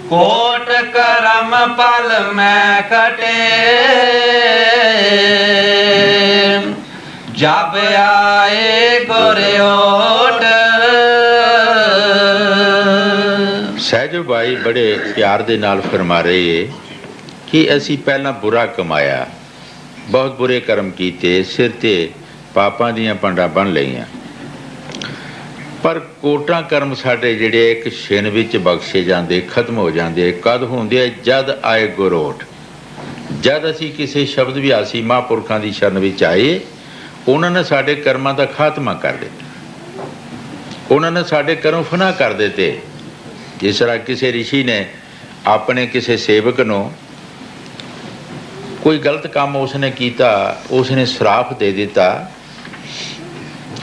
कोट करम पल में कटे, जब आए गोरियोट। सहजो बाई बड़े प्यार दे नाल फरमा रही है कि असी पहला बुरा कमाया, बहुत बुरे कर्म कीते, सिर ते पापां दियां पंडां बन लईआं, पर कोटां कर्म साडे जिहड़े एक छिन विच बख्शे जांदे, खत्म हो जांदे। कद हुंदे जद आए गुरोट, जद असी किसी शब्द विआसी महापुरखां दी शरण विच आए, उन्हां ने साडे कर्मां दा खात्मा कर दिता, उन्हां ने साडे कर्म फना कर दिते। जिस तरह किसी ऋषि ने अपने किसी सेवक नूं कोई गलत काम उसने कीता, उसने श्राप दे दिता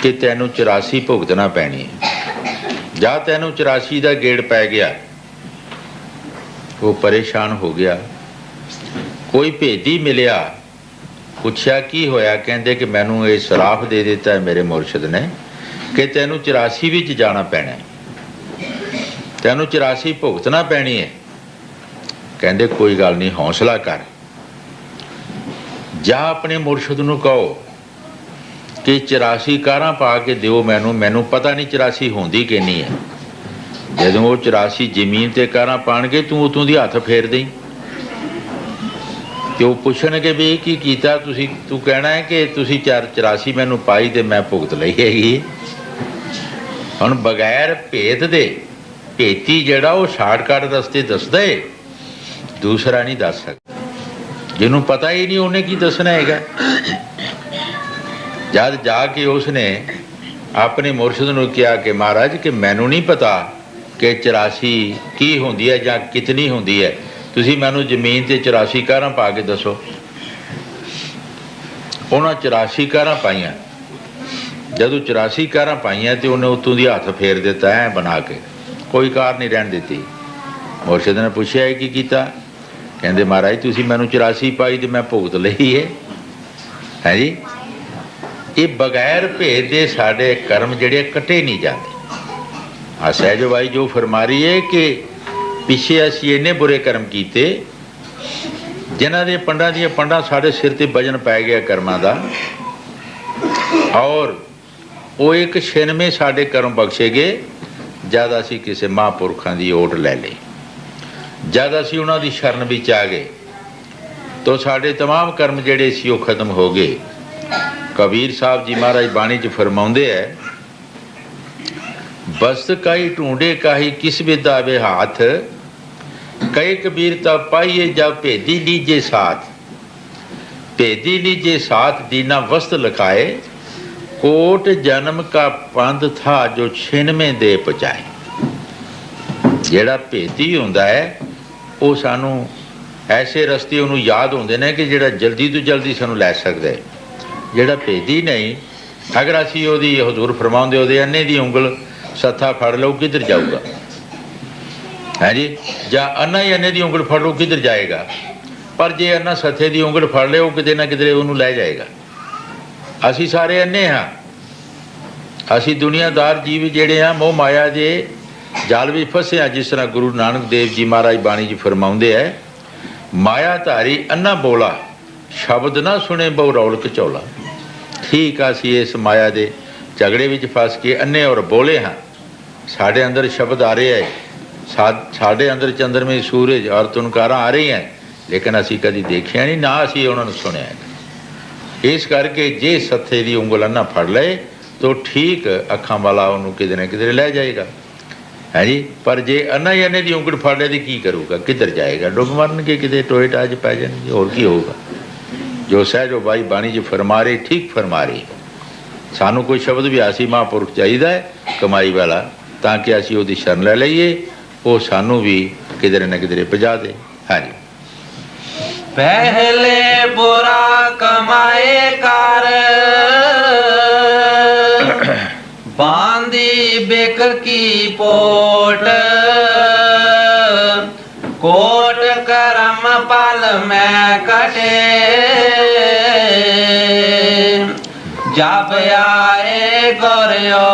कि तैनू 84 भुगतना पैनी है, जा तैनू 84 का गेड़ पै गया। वो परेशान हो गया। कोई भेदी मिलिया, पूछया की होया, कहते कि मैनू ये श्राप दे दिता है मेरे मुर्शद ने कि तैनू 84 विच जाना पैना है, तैनू 84 भुगतना पैनी है। कहते कोई गल नहीं, हौसला कर, जा अपने मुर्शद नूं कहो कि 84 कारां पा के दिओ मैनू, मैनू पता नहीं 84 होंदी कि नहीं है। जदों वो 84 जमीन ते कारां पाणगे, तू उतों दी हथ फेर दें ते वो पुछणगे भी की कीता तुसीं, तू कहना है कि तुसीं 84 मैनू पाई ते मैं भुगत लई हैगी। हुण बगैर भेत दे, भेती जिहड़ा वो शार्टकट रस्ते दसदा है, दूसरा नहीं दस सकदा। जिन्हों पता ही नहीं उन्हें की दसना है। जद जाके उसने अपने मुर्शद नूं कहा कि महाराज कि मैनू नहीं पता कि 84 की होंदी है या कितनी होंदी है, तुसीं मैनू जमीन ते 84 कारां पा के दसो। उन्हें 84 कारां पाइयां। जदों 84 कारां पाइयां तो उन्हें उतों दी हथ फेर दिता है बना के, कोई कार नहीं रहन दी। मुर्शद ने पूछया है की कीता, कहते महाराज तुसीं मैनू 84 पाई तो मैं भुगत लई है जी। ये बगैर भेद दे साडे कर्म जिहड़े कटे नहीं जाते। आ सहजो बाई जो फरमा रही है कि पिछे असीं इन्ने बुरे कर्म कीते, जिन्हां दे पंडां दीयां पंडां साडे सिर ते वजन पै गया कर्मां दा, और वो एक छिन में साडे कर्म बख्शे गए जद असीं किसी महापुरखां दी ओट लै लई, जद असीं उन्हां दी शरण विच आ गए तो साडे तमाम कर्म जिहड़े सी वो खत्म हो गए। कबीर साहब जी महाराज बाणी च फरमाउंदे है, बस्त काई ढूंढे काही किस विदा वे हाथ, कई कबीर तब पाइए जब भेदी लीजे साथ, भेदी लीजे साथ दीना वस्त लखाए, कोट जन्म का पंध था जो छिन में दे पहुँचाए। जिहड़ा भेदी हुंदा है वो सानू ऐसे रस्ते उन्हों याद होंदे ने कि जिहड़ा जल्दी तो जल्दी सानू लै सकदा है। जिहड़ा भेदी नहीं, अगर असीं उहदी हजूर फरमाउंदे उहदे अन्ने दी उंगल सत्था फड़ लो किधर जाऊगा है जी, जां अन्ना ही अन्ने दी उंगल फड़ लो किधर जाएगा, पर जे अन्ना सत्थे दी उंगल फड़ ले वो किते ना किधरे उहनूं लै जाएगा। असीं सारे अन्ने हाँ, असीं दुनियादार जीव जिहड़े आ मोह माया दे जाल विच फसे आ। जिस तरह गुरु नानक देव जी महाराज बाणी जी फरमाउंदे है, माया धारी अन्ना बोला शब्द ना सुने बहु रौल कचौला। ठीक आ, असीं इस माया दे झगड़े विच फस के अन्ने और बोले हाँ। साढ़े अंदर शब्द आ रहे हैं, साढ़े अंदर चंद्रमे सूरज और तुनकारां आ रही हैं, लेकिन असीं कदी देखिया नहीं, ना असीं उन्हां नूं सुनिया है। इस करके जे सत्थे दी उंगल अन्ना फड़ ले तो ठीक अखां वाला उन्होंने किधरे ना किधरे लै जाएगा। है जी। पर जे अन्ना ही अन्ने की ਉਂਗਲ ਫੜ ਲੈ तो की करूगा, किधर जाएगा? डुब मरन के किते टोए टाज पै जाएंगे, और की होगा? जो सहजो बाई बाणी च फरमा रहे, ठीक फरमा रहे। सानू कोई शब्द भी आसी महापुरुष चाहिए कमाई वाला, ताकि असी उसकी शरण ले लीए, वो सानू भी किधरे न किधरे पहुँचा दे। हाँ जी। पहले बुरा कमाए कर बांधी बिक की पोट, कोट करम पल में कटे, जब आए गोरियो